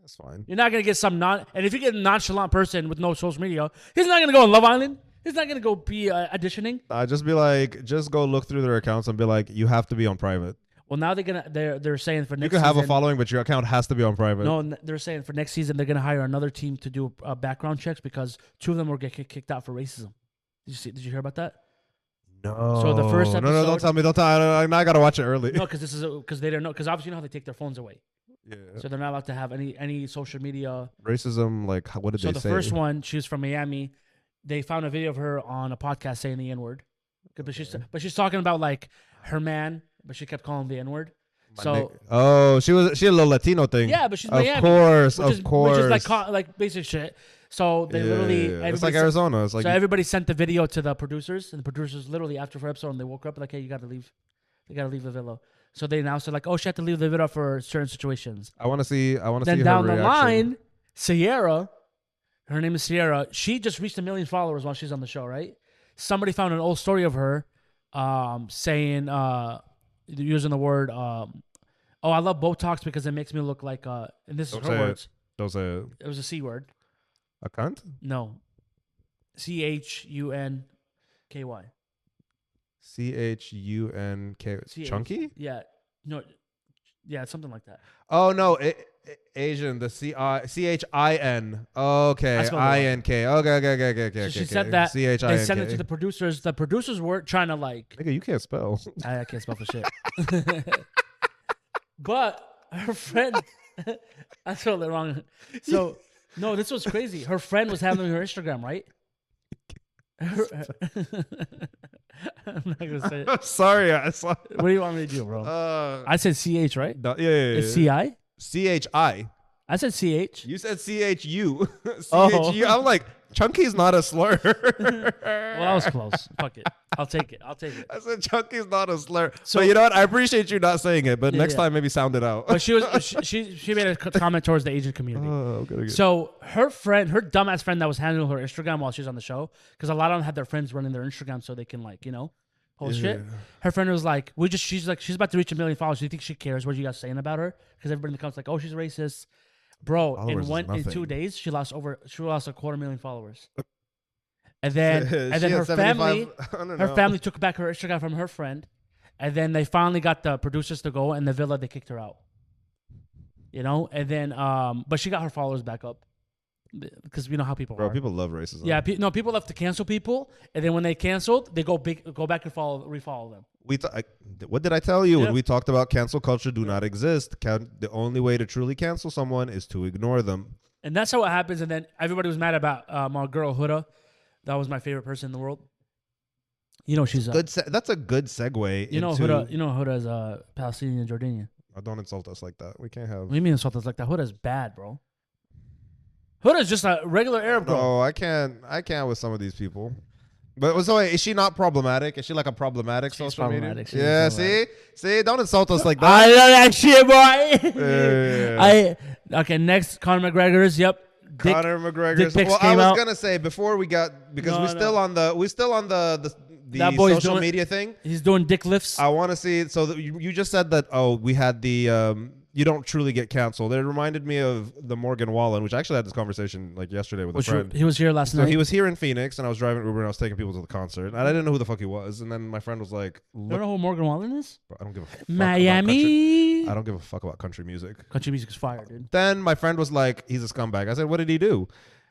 That's fine. You're not gonna get some and if you get a nonchalant person with no social media, he's not gonna go on Love Island. He's not gonna go be auditioning. Just be like, just go look through their accounts and be like, you have to be on private. Well, now they're saying for next. You can have season, a following, but your account has to be on private. No, they're saying for next season they're gonna hire another team to do background checks because 2 of them were getting kicked out for racism. Did you hear about that? No. So the first episode. No, don't tell me. Don't tell. Now I gotta watch it early. No, because they don't know because obviously you know how they take their phones away. Yeah. So they're not allowed to have any social media. Racism, like what did they say? So the first one, she was from Miami. They found a video of her on a podcast saying the N-word. But she's talking about like her man, but she kept calling him the N-word. She had a little Latino thing. Yeah, but she's of Miami. Course. Which is like basic shit. So they literally it's like Arizona. It's like so everybody sent the video to the producers, and the producers literally after her episode, and they woke up like, hey, you gotta leave. You gotta leave the villa. So they announced it like, oh, she had to leave the villa for certain situations. I want to see. Then see down her the reaction. line, Sierra, her name is Sierra. She just reached 1 million followers while she's on the show, right? Somebody found an old story of her, saying, using the word, oh, I love Botox because it makes me look like, and this is her words. Don't say it. It was a C word. A cunt? No. CHUNKY. CHUNK. Chunky? Yeah. No. Yeah, something like that. Oh no, Asian. The CHIN. Okay, INK. Okay. So she said that CHINK. they sent it to the producers. The producers weren't trying to like. Nigga, you can't spell. I can't spell for shit. But her friend, I spelled it wrong. So no, this was crazy. Her friend was handling her Instagram, right? I'm not gonna say it. I'm sorry, I saw. What do you want me to do, bro? I said CH, right? Yeah. It's CI? CHI. I said CH. You said CHU. Oh. CHU. I'm like, chunky's not a slur. Well, that was close. Fuck it. I'll take it. I said chunky's not a slur. So but you know what? I appreciate you not saying it, but next yeah. time maybe sound it out. But she made a comment towards the Asian community. Oh, okay. So her dumbass friend that was handling her Instagram while she was on the show, because a lot of them had their friends running their Instagram so they can like, post shit. Her friend was like, she's about to reach 1 million followers. Do you think she cares what you guys saying about her? Because everybody in the comments like, oh, she's racist. Bro, in 2 days she lost a 250,000 followers. And then her family took back her Instagram from her friend, and then they finally got the producers to go, and the villa they kicked her out. And then but she got her followers back up because we know how people are. People love racism. Yeah, people love to cancel people, and then when they canceled, they go back and refollow them. What did I tell you when we talked about cancel culture do not exist? The only way to truly cancel someone is to ignore them. And that's how it happens. And then everybody was mad about my girl Huda. That was my favorite person in the world. She's that's a good segue. Huda is Palestinian and Jordanian. Oh, don't insult us like that. We can't have. What do you mean insult us like that? Huda's bad, bro. Huda's just a regular Arab girl. No, I can't with some of these people. But so wait, is she not problematic? Is she like a problematic social media? Yeah, see, don't insult us like that. I know that shit, boy. Yeah. Okay, next Conor McGregor's. Yep. Conor McGregor's. Well, I was gonna say before we got because we're still on the social media thing. He's doing dick lifts. I want to see. So you just said that. Oh, we had the you don't truly get canceled. It reminded me of the Morgan Wallen, which I actually had this conversation like yesterday with a friend. He was here last So night. he was here in Phoenix, and I was driving Uber, and I was taking people to the concert, and I didn't know who the fuck he was. And then my friend was like, You don't know who Morgan Wallen is? Bro, I don't give a fuck Miami. I don't give a fuck about country music. Country music is fire, dude. Then my friend was like, he's a scumbag. I said, what did he do?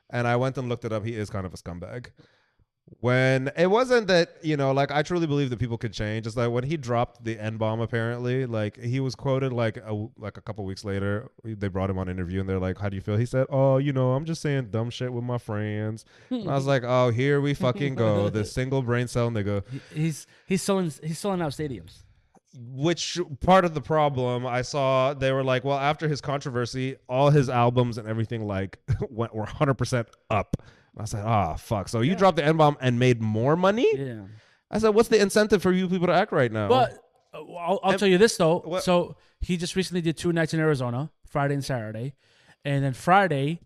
And I went and looked it up. He is kind of a scumbag. When it wasn't that, like I truly believe that people could change. It's like when he dropped the N-bomb, apparently, like he was quoted like a couple weeks later. They brought him on an interview and they're like, how do you feel? He said, oh, I'm just saying dumb shit with my friends. And I was like, oh, here we fucking go. This single brain cell nigga. He's selling out stadiums. Which part of the problem I saw, they were like, well, after his controversy, all his albums and everything like were 100% up. I said, fuck. So you dropped the N-bomb and made more money? Yeah. I said, what's the incentive for you people to act right now? But I'll tell you this, though. What? So he just recently did 2 nights in Arizona, Friday and Saturday. And then Friday,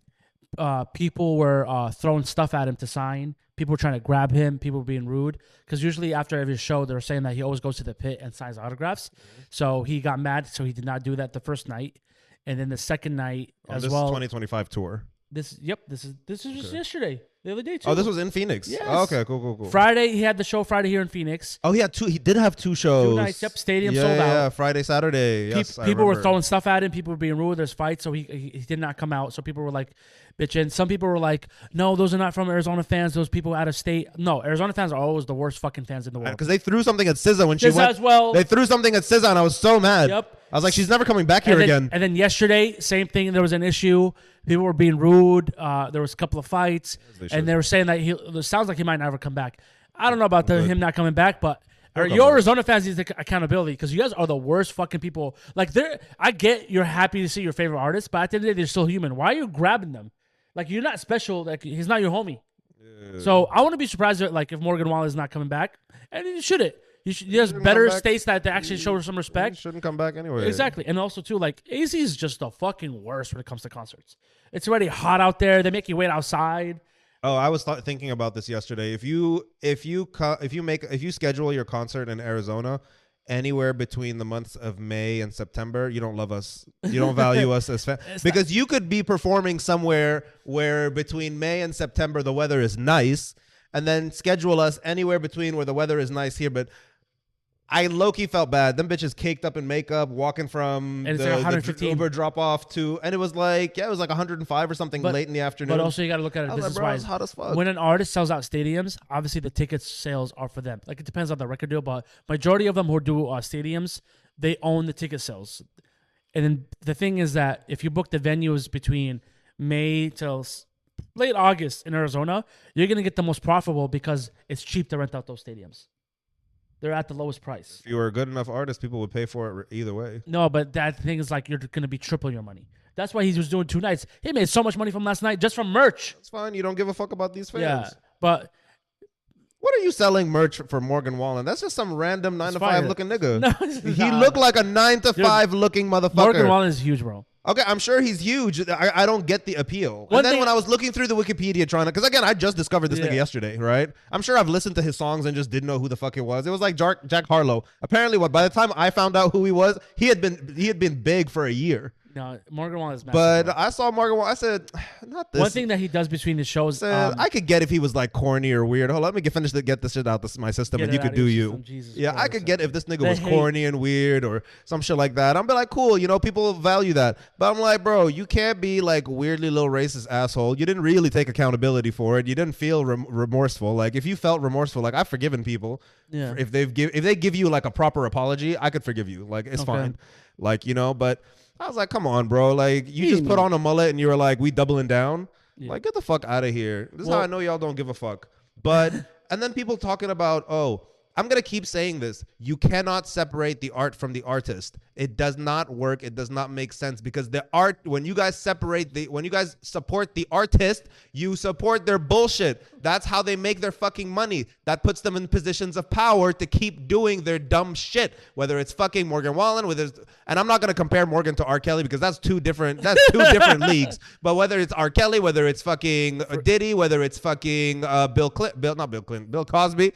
people were throwing stuff at him to sign. People were trying to grab him. People were being rude. Because usually after every show, they were saying that he always goes to the pit and signs autographs. So he got mad, so he did not do that the first night. And then the second night as well. This 2025 tour. This is just yesterday, the other day too. Oh, this was in Phoenix. Yes. Oh, okay, cool. Friday, he had the show Friday here in Phoenix. Oh, he had two. He did have 2 shows. 2 nights. Yep, stadium sold out. Yeah, Friday, Saturday. Yes, People were throwing stuff at him. People were being rude. There's fights, so he did not come out. So people were like bitching. Some people were like, no, those are not from Arizona fans. Those people out of state. No, Arizona fans are always the worst fucking fans in the world. Because they threw something at SZA when she SZA went. as well. They threw something at SZA, and I was so mad. Yep. I was like, she's never coming back here again. And then yesterday, same thing. There was an issue. People were being rude. There was a couple of fights, and they were saying that it sounds like he might never come back. I don't know about him not coming back, but your Arizona fans need accountability because you guys are the worst fucking people. Like, I get you're happy to see your favorite artist, but at the end of the day, they're still human. Why are you grabbing them? Like, you're not special. Like, he's not your homie. Yeah. So I wouldn't be surprised if Morgan Wallen is not coming back, and you shouldn't. There's better states that actually show some respect. He shouldn't come back anyway. Exactly. And also, too, like, AZ is just the fucking worst when it comes to concerts. It's already hot out there. They make you wait outside. Oh, I was thinking about this yesterday. If you schedule your concert in Arizona anywhere between the months of May and September, you don't love us. You don't value us as fans. Because you could be performing somewhere where between May and September the weather is nice, and then schedule us anywhere between where the weather is nice here, but I low-key felt bad. Them bitches caked up in makeup, walking from the Uber drop-off to, and it was like 105 or something late in the afternoon. But also you got to look at it business-wise. It's hot as fuck. When an artist sells out stadiums, obviously the ticket sales are for them. Like, it depends on the record deal, but majority of them who do stadiums, they own the ticket sales. And then the thing is that if you book the venues between May till late August in Arizona, you're going to get the most profitable because it's cheap to rent out those stadiums. They're at the lowest price. If you were a good enough artist, people would pay for it either way. No, but that thing is like you're going to be triple your money. That's why he was doing 2 nights. He made so much money from last night just from merch. That's fine. You don't give a fuck about these fans. Yeah, but what are you selling merch for Morgan Wallen? That's just some random 9 to 5 looking nigga. No, he looked like a 9 to 5 looking motherfucker. Morgan Wallen is huge, bro. Okay, I'm sure he's huge. I don't get the appeal. And then when I was looking through the Wikipedia trying to, because again, I just discovered this nigga yesterday, right? I'm sure I've listened to his songs and just didn't know who the fuck it was. It was like Jack Harlow. Apparently, by the time I found out who he was, he had been big for a year. No, Morgan Wallen is massive. But bro. I saw Morgan Wallen. I said, not this. One thing that he does between the shows. I could get if he was like corny or weird. Hold on, let me get this shit out of my system, and you could do you. Yeah, I could get if this nigga was corny and weird or some shit like that. I'm be like, cool, people value that. But I'm like, bro, you can't be like weirdly little racist asshole. You didn't really take accountability for it. You didn't feel remorseful. Like if you felt remorseful, like I've forgiven people. Yeah. If they give you like a proper apology, I could forgive you. Like it's fine. Like but. I was like, come on, bro. Like, you just put on a mullet and you were like, we doubling down. Yeah. Like, get the fuck out of here. This is how I know y'all don't give a fuck. But, and then people talking about, I'm going to keep saying this. You cannot separate the art from the artist. It does not work. It does not make sense because the art, when you guys support the artist, you support their bullshit. That's how they make their fucking money. That puts them in positions of power to keep doing their dumb shit. Whether it's fucking Morgan Wallen, and I'm not going to compare Morgan to R. Kelly because that's two different leagues. But whether it's R. Kelly, whether it's fucking Diddy, whether it's fucking Bill Cosby.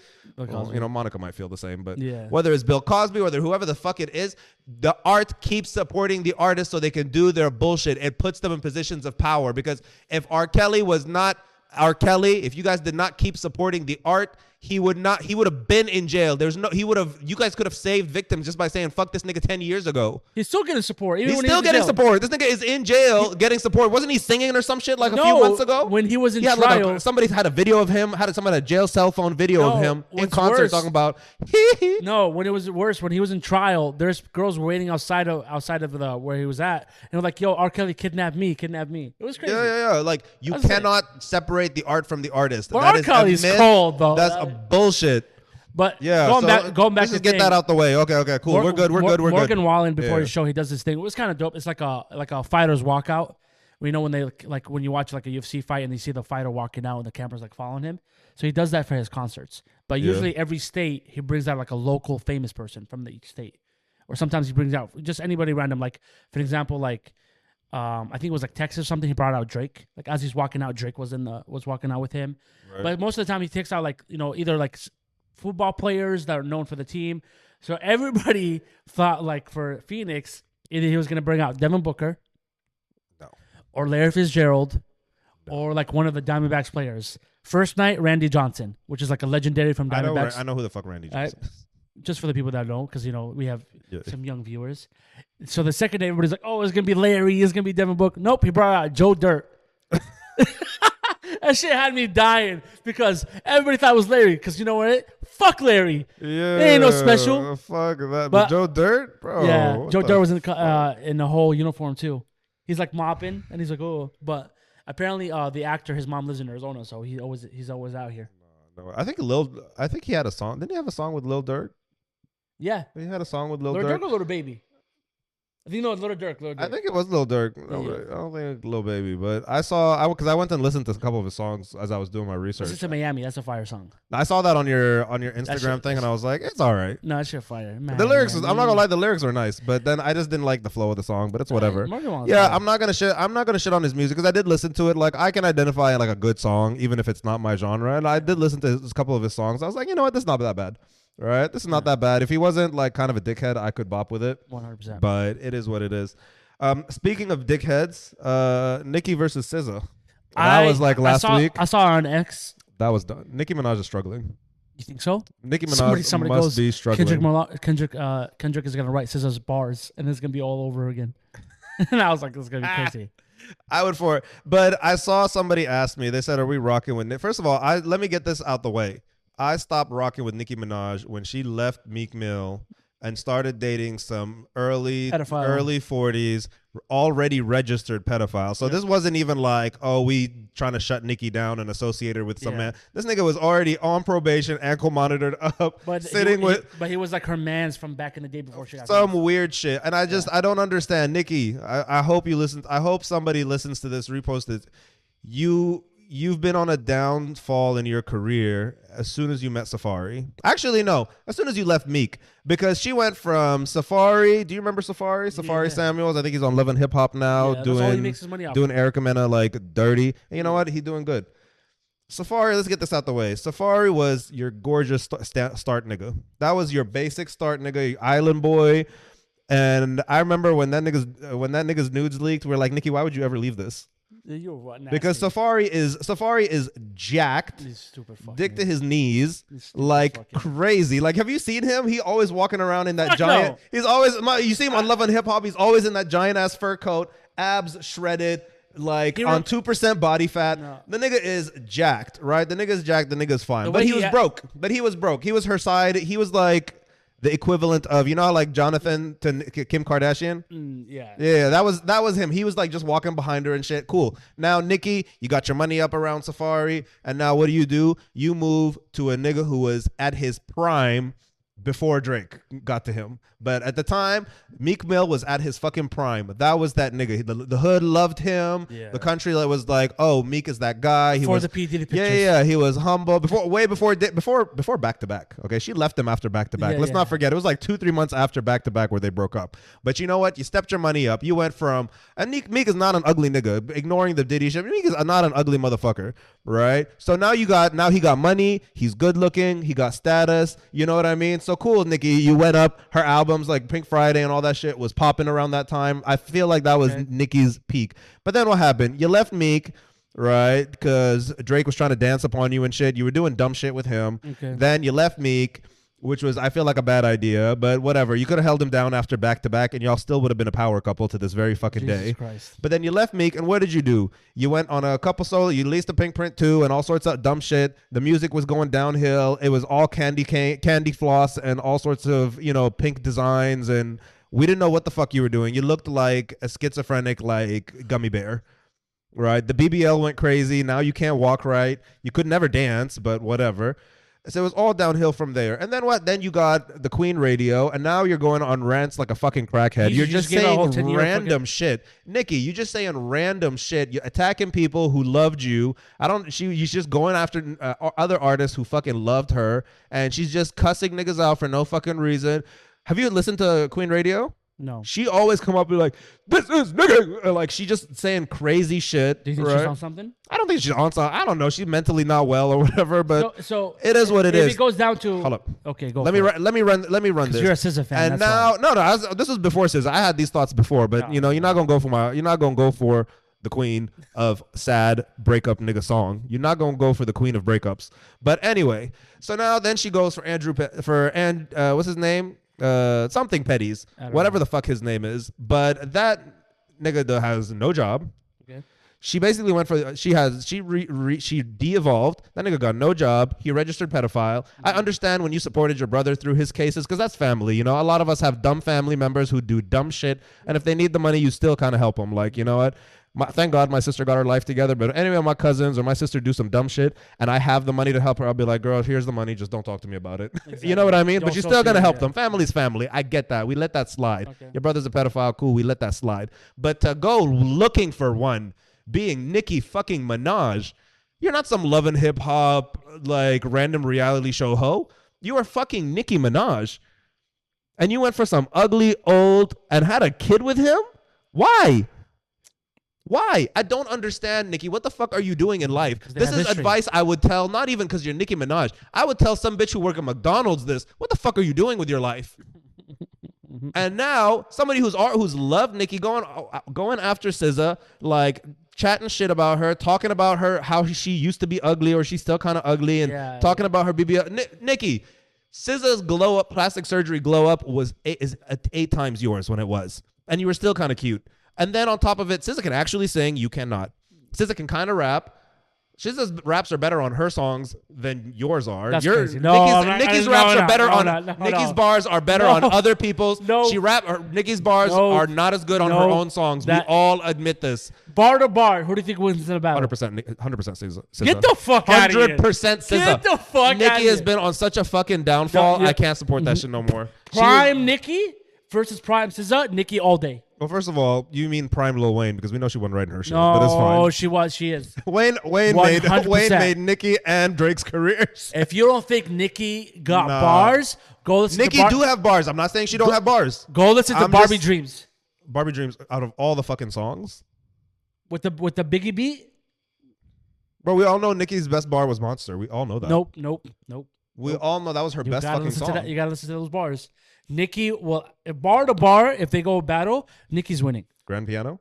Monica might feel the same, but Yeah. whether it's Bill Cosby, whether whoever the fuck it is, the art keeps supporting the artist so they can do their bullshit. It puts them in positions of power, because if R. Kelly was not R. Kelly, if you guys did not keep supporting the art, he would have been in jail. You guys could have saved victims just by saying fuck this nigga 10 years ago. He's still getting support. Even He's when still in getting jail. support. This nigga is in jail getting support. Wasn't he singing or some shit like a few months ago? When he was in had trial. somebody had a video of him, someone had a jail cell phone video of him in what's concert worse- talking about No, when it was worse, when he was in trial, there's girls waiting outside of the where he was at, and they're like, "Yo, R. Kelly kidnapped me." It was crazy. Yeah. Like, you That's cannot separate the art from the artist. But That R. is Kelly's a myth. cold, though. That's a bullshit. But Yeah. going back let's to just get that out the way. Okay, cool. We're good. Morgan Wallen, before Yeah. his show, he does this thing. It was kind of dope. It's like a fighter's walkout. We know when they when you watch like a UFC fight and you see the fighter walking out and the camera's like following him. So he does that for his concerts. But usually every state he brings out like a local famous person from each state, or sometimes he brings out just anybody random. Like for example, like I think it was like Texas or something. He brought out Drake. Like as he's walking out, Drake was walking out with him. Right. But most of the time he takes out like either like football players that are known for the team. So everybody thought like for Phoenix, either he was going to bring out Devin Booker, No. or Larry Fitzgerald, or like one of the Diamondbacks players. First night, Randy Johnson, which is like a legendary from Diamondbacks. I know who the fuck Randy Johnson is. Just for the people that know, because we have Yeah. some young viewers. So the second day, everybody's like, "Oh, it's gonna be Larry. It's gonna be Devin Booker." Nope, he brought out Joe Dirt. That shit had me dying because everybody thought it was Larry. Because you know what? Fuck Larry. Yeah. It ain't no special. Fuck that. But- Joe Dirt, bro. Yeah, what Joe the Dirt was in the whole uniform too. He's like mopping, and he's like, "Oh," but apparently, the actor, his mom lives in Arizona, so he's always out here. No, I think he had a song. Didn't he have a song with Lil Durk? Yeah, He had a song with Lil Little Durk. Dirk or Little Baby? I think Little Dirk. I think it was Lil Durk. No, Yeah. I don't think Lil Baby, but because I went and listened to a couple of his songs as I was doing my research. It's to Miami. That's a fire song. I saw that on your Instagram shit- thing, and I was like, it's all right. No, that shit fire. The lyrics, I'm not gonna lie, the lyrics were nice, but then I just didn't like the flow of the song. But it's whatever. Morgan Wallen's Yeah, fire. I'm not gonna shit on his music because I did listen to it. Like, I can identify like a good song even if it's not my genre, and I did listen to a couple of his songs. I was like, you know what, this is not that bad. All right, this is not that bad. If he wasn't like kind of a dickhead, I could bop with it. 100%. But it is what it is. Speaking of dickheads, Nicki versus SZA. That was like last week. I saw her on X. That was done. Nicki Minaj is struggling. You think so? Nicki Minaj Somebody must goes, be struggling. Kendrick is gonna write SZA's bars, and it's gonna be all over again. And I was like, this is gonna be crazy. I would for it. But I saw somebody ask me, they said, are we rocking with Nick? First of all, let me get this out the way. I stopped rocking with Nicki Minaj when she left Meek Mill and started dating some early Pedophile. 40s, already registered pedophile. So this wasn't even like, oh, we trying to shut Nicki down and associate her with some man. This nigga was already on probation, ankle monitored up, But sitting but he was like her man's from back in the day before she got some famous. weird shit. And I don't understand. Nicki, I hope you listen. I hope somebody listens to this, repost it. You've been on a downfall in your career as soon as you met Safari. Actually, no. As soon as you left Meek. Because she went from Safari. Do you remember Safari? Safari Yeah. Samuels. I think he's on Love and Hip Hop now. Yeah, that's all he makes his money off doing Erica Mena like dirty. And you know what? He's doing good. Safari, let's get this out the way. Safari was your gorgeous start nigga. That was your basic start nigga, your island boy. And I remember when that nigga's nudes leaked, we were like, Nicki, why would you ever leave this? You're what? Nasty. Because Safari is jacked, He's stupid fucking. dick to his knees, He's stupid like fucking. crazy. Like, have you seen him? He always walking around in that Fuck giant. no. He's always you see him on Love and Hip Hop. He's always in that giant ass fur coat, abs shredded, like on 2% body fat. No. The nigga is jacked, right? The nigga's jacked. The nigga's fine, The but way he he was a- broke. But he was broke. He was her side. He was like the equivalent of, you know, how like Jonathan to Kim Kardashian. Yeah. Yeah, that was him. He was like just walking behind her and shit. Cool. Now, Nicki, you got your money up around Safari, and now what do? You move to a nigga who was at his prime before Drake got to him. But at the time, Meek Mill was at his fucking prime. That was that nigga. The hood loved him. Yeah. The country was like, oh, Meek is that guy. For the P Diddy pictures. Yeah. He was humble before back to back. Okay, she left him after back to back. Let's not forget, it was like 2-3 months after back to back where they broke up. But you know what? You stepped your money up. You went from, and Meek is not an ugly nigga. Ignoring the Diddy shit, Meek is not an ugly motherfucker, right? So now he got money. He's good looking. He got status. You know what I mean? So cool, Nicki. You went up. Her albums like Pink Friday and all that shit was popping around that time. I feel like that was Nicki's peak. But then what happened? You left Meek, right? Because Drake was trying to dance upon you and shit. You were doing dumb shit with him. Okay. Then you left Meek, which was, I feel like, a bad idea, but whatever. You could have held him down after back to back, and y'all still would have been a power couple to this very fucking day. Christ. But then you left Meek, and what did you do? You went on a couple solo. You released a Pink Print 2 and all sorts of dumb shit. The music was going downhill. It was all candy floss and all sorts of, pink designs, and we didn't know what the fuck you were doing. You looked like a schizophrenic, like, gummy bear. Right? The BBL went crazy. Now you can't walk right. You could never dance, but whatever. So it was all downhill from there. And then what? Then you got the Queen radio, and now you're going on rants like a fucking crackhead. You're just saying random shit. Nicki, you just saying random shit. You're attacking people who loved you. She's just going after other artists who fucking loved her, and she's just cussing niggas out for no fucking reason. Have you listened to Queen radio? No. She always come up and be like, this is nigga. Like, she just saying crazy shit. Do you think she's on something? I don't think she's on something. I don't know. She's mentally not well or whatever, but so it is what it is. If it goes down to... Hold up. Okay, go Let me run this. You're a SZA fan. And now, this was before SZA. I had these thoughts before, but you're not going to go for the queen of sad breakup nigga song. You're not going to go for the queen of breakups. But anyway, so now then she goes for what's his name? Something Petty's, whatever the fuck his name is, but that nigga has no job. Okay. She basically went for she de-evolved. That nigga got no job. He registered pedophile. I understand when you supported your brother through his cases because that's family. A lot of us have dumb family members who do dumb shit, and if they need the money, you still kind of help them. Like, you know what? Thank God my sister got her life together. But anyway, my cousins or my sister do some dumb shit and I have the money to help her, I'll be like, girl, here's the money. Just don't talk to me about it. Exactly. You know what I mean? But you're still going to help them. Family's family. I get that. We let that slide. Okay. Your brother's a pedophile. Cool. We let that slide. But to go looking for one, being Nicki fucking Minaj, you're not some Love and Hip Hop, like random reality show hoe. You are fucking Nicki Minaj. And you went for some ugly old and had a kid with him? Why? Why? I don't understand, Nicki. What the fuck are you doing in life? This is advice I would tell, not even because you're Nicki Minaj. I would tell some bitch who work at McDonald's this. What the fuck are you doing with your life? And now somebody who's loved Nicki going after SZA, like chatting shit about her, talking about her, how she used to be ugly or she's still kind of ugly, and talking about her BBL. Nicki, SZA's glow up, plastic surgery glow up is 8 times yours when it was, and you were still kind of cute. And then on top of it, SZA can actually sing. You cannot. SZA can kind of rap. SZA's raps are better on her songs than yours are. That's crazy. No, Nicki's raps are better on Nicki's bars are better on other people's. No. Nicki's bars are not as good on her own songs. We all admit this. Bar to bar, who do you think wins in the battle? 100% SZA. Get the fuck out of here. 100% SZA. Get the fuck out of here. Nicki has been on such a fucking downfall. I can't support that shit no more. Prime Nicki versus Prime SZA. Nicki all day. Well, first of all, you mean prime Lil Wayne because we know she wasn't writing her shit. No, but it's fine. She is. Wayne made Nicki and Drake's careers. If you don't think Nicki got bars, go listen to Nicki do have bars. I'm not saying she don't have bars. Go listen to Barbie Dreams. Barbie Dreams out of all the fucking songs. With the Biggie beat? Bro, we all know Nicki's best bar was Monster. We all know that. Nope. We all know that was her best fucking song. You gotta listen to those bars. Nicki, bar to bar, if they go battle, Nicki's winning. Grand Piano?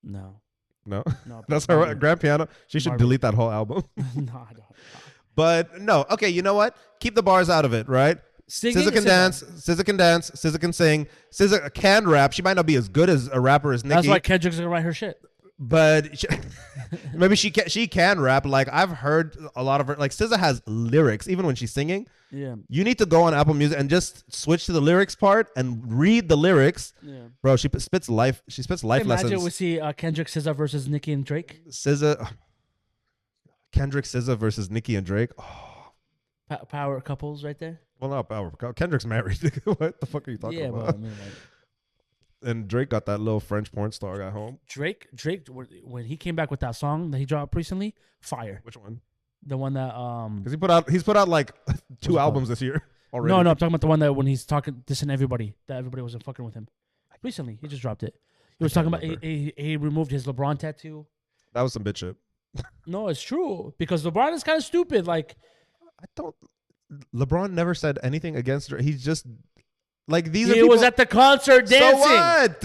No. That's her Grand Piano. She should delete that whole album. No, I don't. But no. Okay, you know what? Keep the bars out of it, right? SZA can dance. SZA can dance. SZA can sing. SZA can rap. She might not be as good as a rapper as Nicki. That's why Kendrick's gonna write her shit. But maybe she can rap. Like, I've heard a lot of her. Like, SZA has lyrics even when she's singing. Yeah. You need to go on Apple Music and just switch to the lyrics part and read the lyrics. Yeah. Bro, she spits life. She spits life lessons. Imagine we see Kendrick, SZA versus Nicki and Drake. Kendrick, SZA versus Nicki and Drake. Oh, Power couples right there. Well, not power. Kendrick's married. What the fuck are you talking Yeah, about? but I mean, like, And Drake got that little French porn star guy home. Drake, when he came back with that song that he dropped recently, fire. Which one? The one that Because he's put out like two it albums this year already. no, I'm talking about the one that when he's talking dissing everybody, that everybody wasn't fucking with him. Recently, he just dropped it. He was talking about he removed his LeBron tattoo. That was some bitch shit. No, it's true because LeBron is kind of stupid. Like, I don't. LeBron never said anything against Drake. He's just like these. he are people, was at the concert dancing. So what?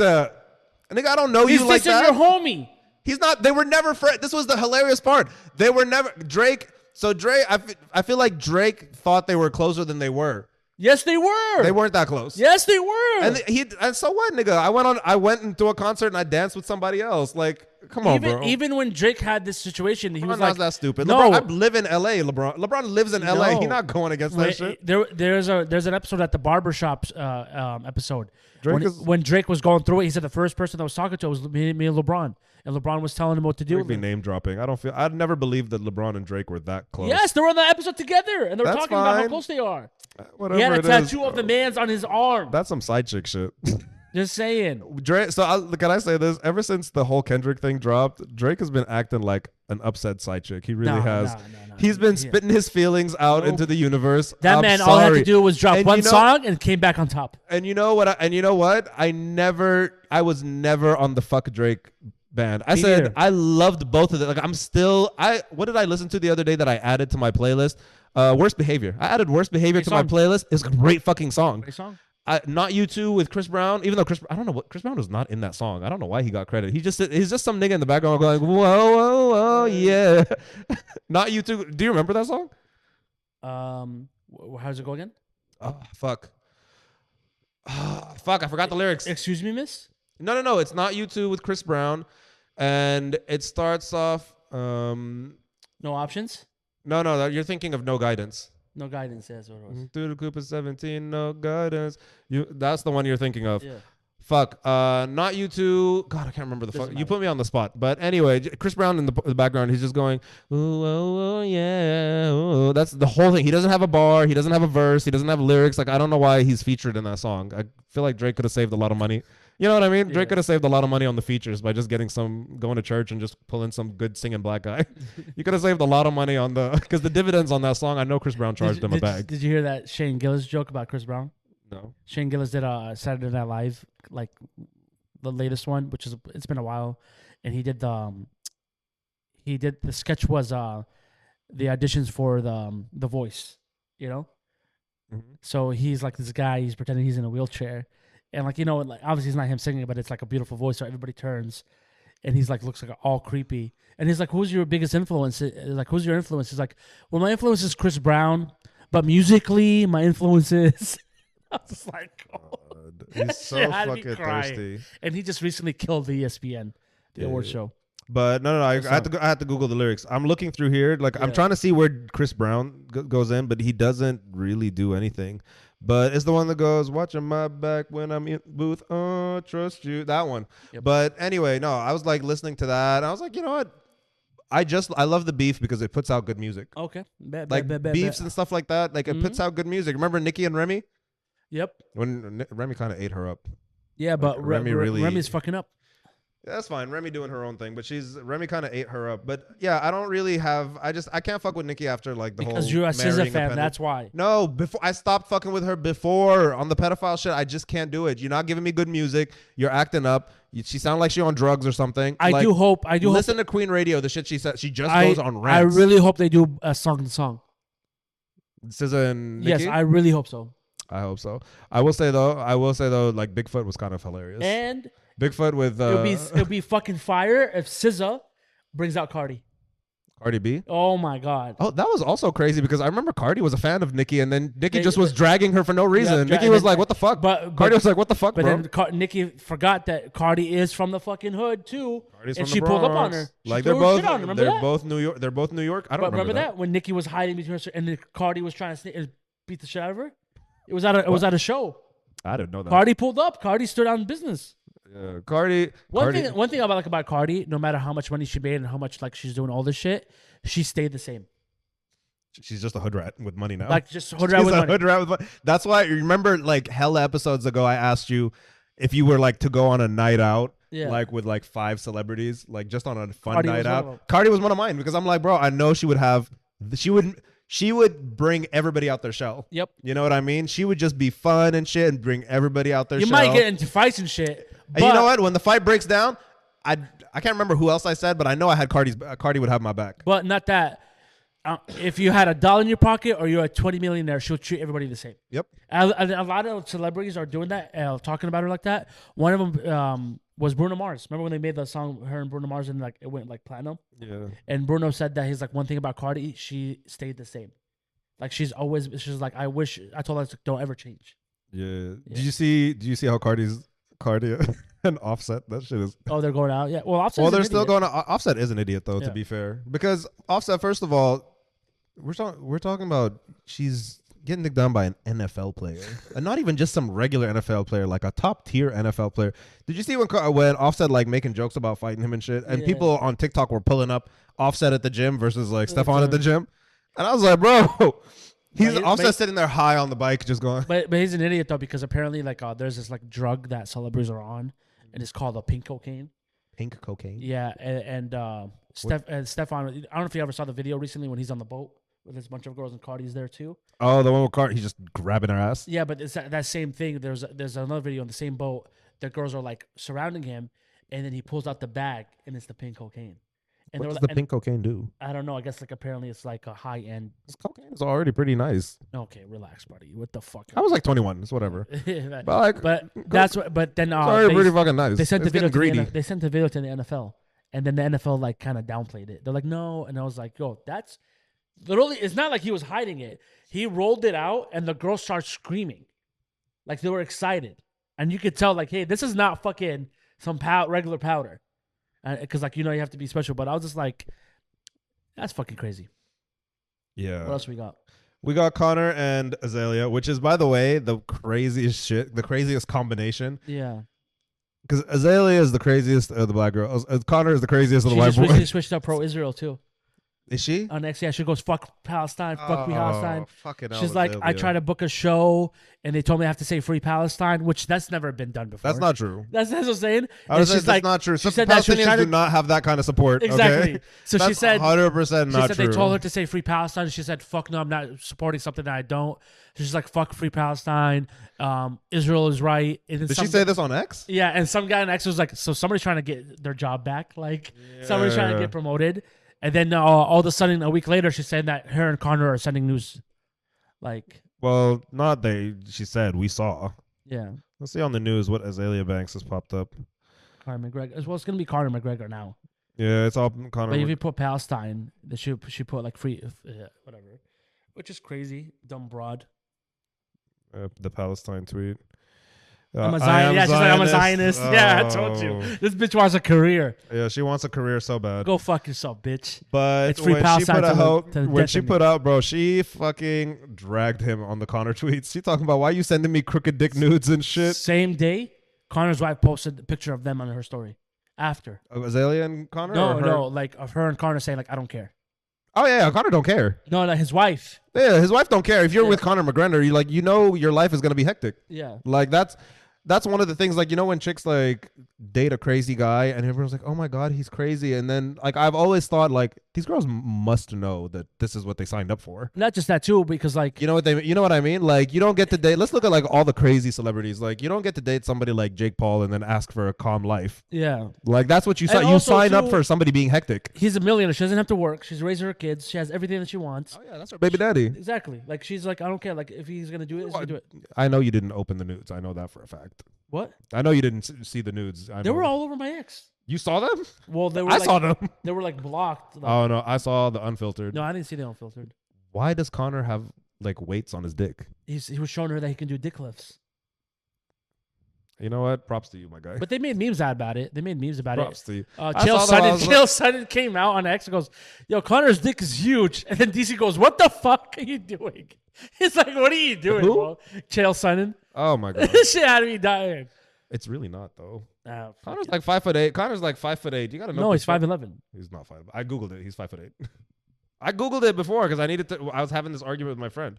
Nigga, I don't know He's you like dissing that. your homie. He's not. They were never friends. This was the hilarious part. They were never Drake. So Drake, I feel like Drake thought they were closer than they were. Yes, they were. They weren't that close. Yes, they were. And so what, nigga? I went into a concert and I danced with somebody else. Like, come on, bro. Even when Drake had this situation, he was like, that stupid. No, LeBron, I live in LA. LeBron lives in LA. No. He's not going against that shit. There's an episode at the barbershop episode Drake when Drake was going through it. He said the first person that was talking to was me and LeBron, and LeBron was telling him what to do. Drake be name dropping. I'd never believed that LeBron and Drake were that close. Yes, they were on that episode together, and they were That's talking about how fine. close they are. Whatever He had a it tattoo is. of the man's on his arm. That's some side chick shit. Just saying. Drake. So can I say this? Ever since the whole Kendrick thing dropped, Drake has been acting like an upset side chick. He really has. No. He's been spitting his feelings out into the universe. That I'm man, sorry. all he had to do was drop And one you know- song and came back on top. And you know what? I was never on the fuck Drake band. I Me said neither. I loved both of them. Like what did I listen to the other day that I added to my playlist? Worst Behavior. I added Worst Behavior to my playlist. It's a great fucking song. Great song. Not You Too with Chris Brown. Even though I don't know what Chris Brown was not in that song. I don't know why he got credit. He's just some nigga in the background going, whoa, whoa, whoa, yeah. Not You Too. Do you remember that song? How does it go again? Oh, fuck. Fuck, I forgot the lyrics. Excuse me, miss? No. It's Not You Too with Chris Brown. And it starts off. No options? No. You're thinking of No Guidance. No guidance. That's what it was. Through the Cooper 17, No Guidance. That's the one you're thinking of. Yeah. Fuck. Not You Too. God, I can't remember the fuck. You put me on the spot. But anyway, Chris Brown in the background, he's just going, ooh, oh, yeah. Ooh. That's the whole thing. He doesn't have a bar. He doesn't have a verse. He doesn't have lyrics. Like, I don't know why he's featured in that song. I feel like Drake could have saved a lot of money. You know what I mean? Drake could have saved a lot of money on the features by just going to church and just pulling some good singing black guy. You could have saved a lot of money on because the dividends on that song, I know Chris Brown charged him a bag. Did you hear that Shane Gillis joke about Chris Brown? No. Shane Gillis did a Saturday Night Live, like the latest one, it's been a while, and he did the sketch was the auditions for the Voice, you know. Mm-hmm. So he's like this guy, he's pretending he's in a wheelchair, and like, you know, like obviously it's not him singing, but it's like a beautiful voice, so everybody turns, and he's like looks like all creepy, and he's like, "Who's your biggest influence?" Like, "Who's your influence?" He's like, "Well, my influence is Chris Brown, but musically, my influence is." I was just like, oh. He's so fucking thirsty. And he just recently killed the ESPN, the award show. But no. I had to Google the lyrics. I'm looking through here. Like, I'm trying to see where Chris Brown goes in, but he doesn't really do anything. But it's the one that goes, watching my back when I'm in booth. Oh, trust you. That one. Yep. But anyway, no, I was like listening to that. And I was like, you know what? I love the beef because it puts out good music. Okay. Beefs and stuff like that. Like, it puts out good music. Remember Nicki and Remy? Yep. When Remy kind of ate her up. Yeah, but Remy's fucking up. That's fine. Remy doing her own thing, but Remy kind of ate her up. But yeah, I don't really have. I can't fuck with Nicki after like the whole. Because you're a SZA fan. That's why. No, before I stopped fucking with her before on the pedophile shit. I just can't do it. You're not giving me good music. You're acting up. She sounds like she's on drugs or something. I do hope. Listen to Queen Radio. The shit she said. She just goes on rants. I really hope they do a song to song. SZA and Nicki? Yes, I really hope so. I hope so. I will say though, like Bigfoot was kind of hilarious. And Bigfoot with it'll be fucking fire if SZA brings out Cardi B. Oh my god. Oh, that was also crazy because I remember Cardi was a fan of Nicki, and then Nicki just was dragging her for no reason. Nicki was like, "What the fuck?" But Cardi was like, "What the fuck, but bro?" then Nicki forgot that Cardi is from the fucking hood too, Cardi's and from she the pulled up Bronx. on her. Like they're both New York. They're both New York. I don't remember that when Nicki was hiding between her and then Cardi was trying to beat the shit out of her. It was at a show. I didn't know that. Cardi pulled up. Cardi stood on business. Cardi. One thing about Cardi, no matter how much money she made and how much like she's doing all this shit, she stayed the same. She's just a hood rat with money now. Like just hood She's rat with a money. hood rat with money. That's why you remember like hella episodes ago I asked you if you were like to go on a night out like with like 5 celebrities, like just on a fun Cardi night was one of out. them. Cardi was one of mine because I'm like, bro, I know she would bring everybody out their shell. Yep. You know what I mean? She would just be fun and shit and bring everybody out their You shell. might get into fights and shit. But And you know what? When the fight breaks down, I can't remember who else I said, but I know I had Cardi would have my back. But not that. If you had $1 in your pocket or you're a 20 millionaire, she'll treat everybody the same. Yep. A lot of celebrities are doing that, talking about her like that. One of them was Bruno Mars. Remember when they made the song, her and Bruno Mars, and like it went like platinum? Yeah. And Bruno said that he's like, one thing about Cardi, she stayed the same. Like she's like, I told her to don't ever change. Yeah. Did you see how Cardi and Offset, that shit is. Oh, they're going out. Yeah. Well, Offset. Well, they're still going to. Offset is an idiot though, Yeah. to be fair, because Offset, first of all, we're talking about she's getting nicked down by an NFL player, and not even just some regular NFL player, like a top tier NFL player. Did you see when Offset like making jokes about fighting him and shit, and people on TikTok were pulling up Offset at the gym versus like Stefan at the gym, and I was like, bro. Offset sitting there high on the bike, just going. But he's an idiot though, because apparently like there's this like drug that celebrities are on, and it's called pink cocaine. Pink cocaine. Yeah, and Stefan, I don't know if you ever saw the video recently when he's on the boat with this bunch of girls and Cardi's there too. Oh, the one with Cardi, he's just grabbing her ass. Yeah, but it's that same thing. There's another video on the same boat. The girls are like surrounding him, and then he pulls out the bag, and it's the pink cocaine. And What does like, the pink cocaine do? I don't know. I guess like apparently it's like a high end. This cocaine is already pretty nice. Okay, relax, buddy. What the fuck? I was like 21. It's whatever. but like, that's what. But then it's already pretty fucking nice. they sent the It's video. getting greedy. They sent the video to the NFL, and then the NFL like kind of downplayed it. They're like, no, and I was like, yo, that's literally. It's not like he was hiding it. He rolled it out, and the girls start screaming, like they were excited, and you could tell like, hey, this is not fucking some regular powder, because like you have to be special. But I was just like, that's fucking crazy. Yeah. What else we got? We got Connor and Azalea, which is, by the way, the craziest shit, the craziest combination. Yeah. Because Azalea is the craziest of the black girl. Connor is the craziest of the white boy. She switched up pro-Israel too. Is she? On next, yeah, she goes, fuck Palestine, fuck Free Palestine. Fucking hell, She's like, Azalea. I tried to book a show, and they told me I have to say Free Palestine, which that's never been done before. That's not true. That's what I'm saying. I was saying that's not true. She said that she was Palestinians trying do to, not have that kind of support. exactly. Okay? So that's she said 100% not she said true. they told her to say Free Palestine. She said, fuck no, I'm not supporting something that I don't. She's like, fuck Free Palestine. Israel is right. And then Did she say this on X? Yeah, and some guy on X was like, so somebody's trying to get their job back. Like, somebody's trying to get promoted. And then all of a sudden, a week later, she's saying that her and Connor are sending news. Like, well, not they. She said we saw. Yeah. Let's see on the news what Azalea Banks has popped up. Conor McGregor. Well, it's gonna be Conor McGregor now. Yeah, it's all Conor. But if you put Palestine, she put like free, whatever, which is crazy, dumb broad. The Palestine tweet. I'm a Zionist. Yeah, she's like, I'm a Zionist. Oh. Yeah, I told you. This bitch wants a career. Yeah, she wants a career so bad. Go fuck yourself, bitch. But It's free when she Palestine put to the- out, to the when she death put out, bro, she fucking dragged him on the Connor tweets. She talking about why you sending me crooked dick nudes and shit. Same day, Connor's wife posted a picture of them on her story. After. Of Azalea and Connor? or her? No, like of her and Connor saying like, I don't care. Oh yeah, Connor don't care. No, like his wife. Yeah, his wife don't care. If you're with Conor McGregor, you know your life is gonna be hectic. Yeah. Like that's one of the things, like, when chicks like date a crazy guy and everyone's like, oh my God, he's crazy. And then like, I've always thought like these girls must know that this is what they signed up for. Not just that too, because like, You know what I mean? Like, you don't get to date. Let's look at like all the crazy celebrities. Like, you don't get to date somebody like Jake Paul and then ask for a calm life. yeah, Like, that's what you And sign. You also, sign up too, for somebody being hectic. he's a millionaire. She doesn't have to work. She's raising her kids. She has everything that she wants. Oh yeah, that's her baby daddy. Exactly. Like she's like, I don't care. Like if he's gonna do it, he's gonna do it. I know you didn't open the nudes. I know that for a fact. What? I know you didn't see the nudes. They were all over my ex. You saw them? Well, they were. I like, saw them. They were like blocked. Like, Oh no, I saw the unfiltered. no, I didn't see the unfiltered. Why does Connor have like weights on his dick? He was showing her that he can do dick lifts. You know what? Props to you, my guy. But they made memes about it. Props to you. Chael Sonnen came out on X and goes, "Yo, Connor's dick is huge." And then DC goes, "What the fuck are you doing?" It's like, "What are you doing, Who? bro?" Chael Sonnen. Oh my god. This shit had me dying. It's really not though. Fuck Connor's it. like 5'8". Connor's like 5'8". You gotta know. No, he's 5'11". He's not 5. I googled it. He's 5'8". I googled it before because I needed to. I was having this argument with my friend.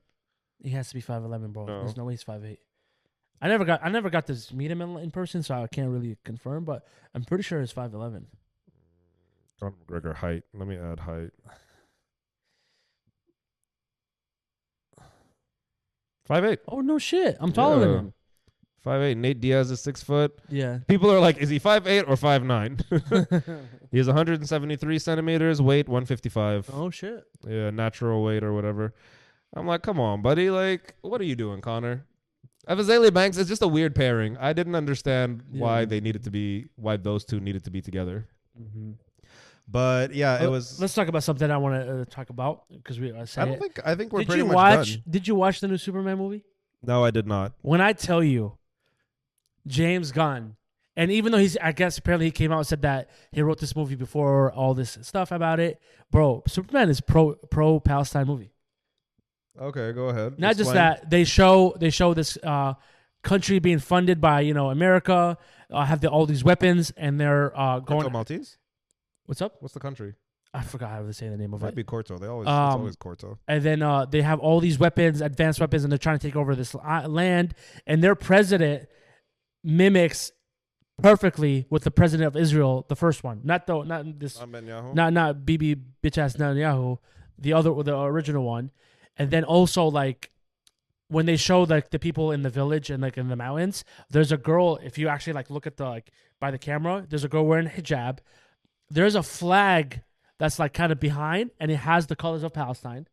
He has to be 5'11", bro. No. There's no way he's 5'8". I never got to meet him in person, so I can't really confirm. But I'm pretty sure he's 5'11". Conor McGregor height. Let me add height. 5'8". Oh no shit! I'm taller than him. 5'8". Nate Diaz is 6 foot. Yeah. People are like, is he 5'8" or 5'9"? He has 173 centimeters, weight 155. Oh shit. Yeah, natural weight or whatever. I'm like, come on, buddy. Like, what are you doing, Connor? Azalee Banks is just a weird pairing. I didn't understand why those two needed to be together. Mm-hmm. But yeah, it was. Let's talk about something I want to talk about because I think we're pretty much done. Did you watch the new Superman movie? No, I did not. When I tell you, James Gunn, and even though I guess apparently he came out and said that he wrote this movie before all this stuff about it, bro. Superman is pro Palestine movie. Okay, go ahead. Not just that, they show this country being funded by America, have all these weapons, and they're going. Corto Maltese. What's up? What's the country? I forgot how to say the name of it. Might be Corto. It's always Corto. And then they have all these weapons, advanced weapons, and they're trying to take over this land. And their president mimics perfectly with the president of Israel, the first one, not this, not Bibi bitch ass Netanyahu, the original one. And then also like when they show like the people in the village and like in the mountains, there's a girl. If you actually like look at the by the camera, there's a girl wearing a hijab. There's a flag that's like kind of behind, and it has the colors of Palestine.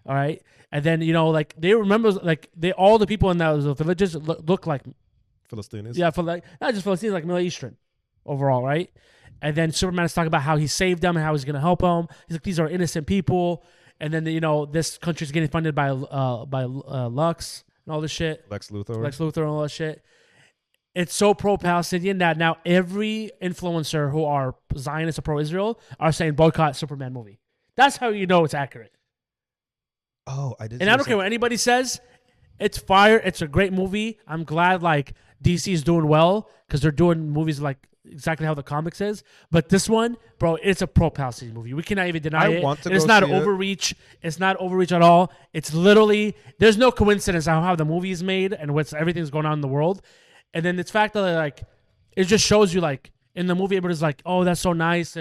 All right, and then like they remember like all the people in those villages look like Philistines. Yeah, for like not just Philistines, like Middle Eastern overall, right? And then Superman is talking about how he saved them and how he's gonna help them. He's like, these are innocent people. And then this country's getting funded by Lux and all this shit. Lex Luthor and all that shit. It's so pro-Palestinian that now every influencer who are Zionists or pro-Israel are saying boycott Superman movie. That's how you know it's accurate. Oh, I did. And I don't care what anybody says. It's fire. It's a great movie. I'm glad like DC is doing well because they're doing movies like exactly how the comics is. But this one, bro, it's a pro-Palestinian movie. We cannot even deny it. It's not overreach. It's not overreach at all. It's literally, there's no coincidence how the movie is made and everything's going on in the world. And then it's fact that like it just shows you like in the movie everybody's like, oh, that's so nice,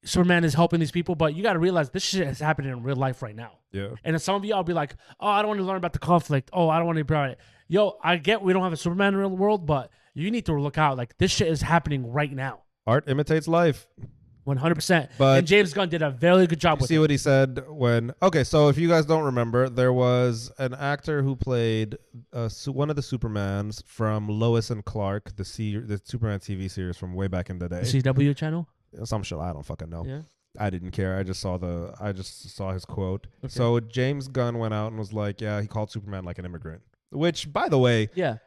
Superman is helping these people, but you got to realize this shit is happening in real life right now. Yeah. And some of y'all be like, oh, I don't want to learn about the conflict. Oh, I don't want to be about it. Yo, I get we don't have a Superman in the real world, but you need to look out. Like this shit is happening right now. Art imitates life. 100%. But and James Gunn did a very good job with it. See what he said when... Okay, so if you guys don't remember, there was an actor who played one of the Supermans from Lois and Clark, the Superman TV series from way back in the day. The CW channel? Some shit, I don't fucking know. Yeah. I didn't care. I just saw his quote. Okay. So James Gunn went out and was like, yeah, he called Superman like an immigrant. Which, by the way... Yeah.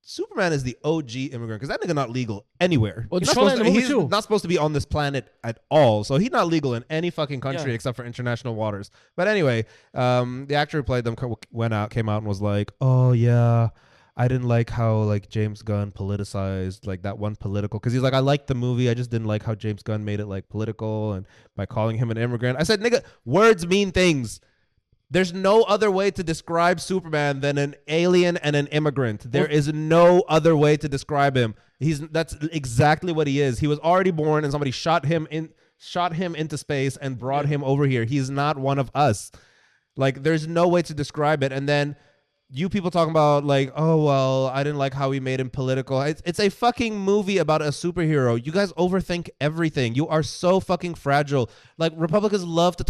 Superman is the OG immigrant because that nigga not legal anywhere. Well, he's not supposed to be on this planet at all. So he's not legal in any fucking country except for international waters. But anyway, the actor who played them came out and was like, oh yeah, I didn't like how like James Gunn politicized like that one political, because he's like, I liked the movie, I just didn't like how James Gunn made it like political and by calling him an immigrant. I said, nigga, words mean things. There's no other way to describe Superman than an alien and an immigrant. There is no other way to describe him. That's exactly what he is. He was already born and somebody shot him into space and brought him over here. He's not one of us. Like, there's no way to describe it. And then you people talking about like, oh, well, I didn't like how he made him political. It's a fucking movie about a superhero. You guys overthink everything. You are so fucking fragile. Like, Republicans love to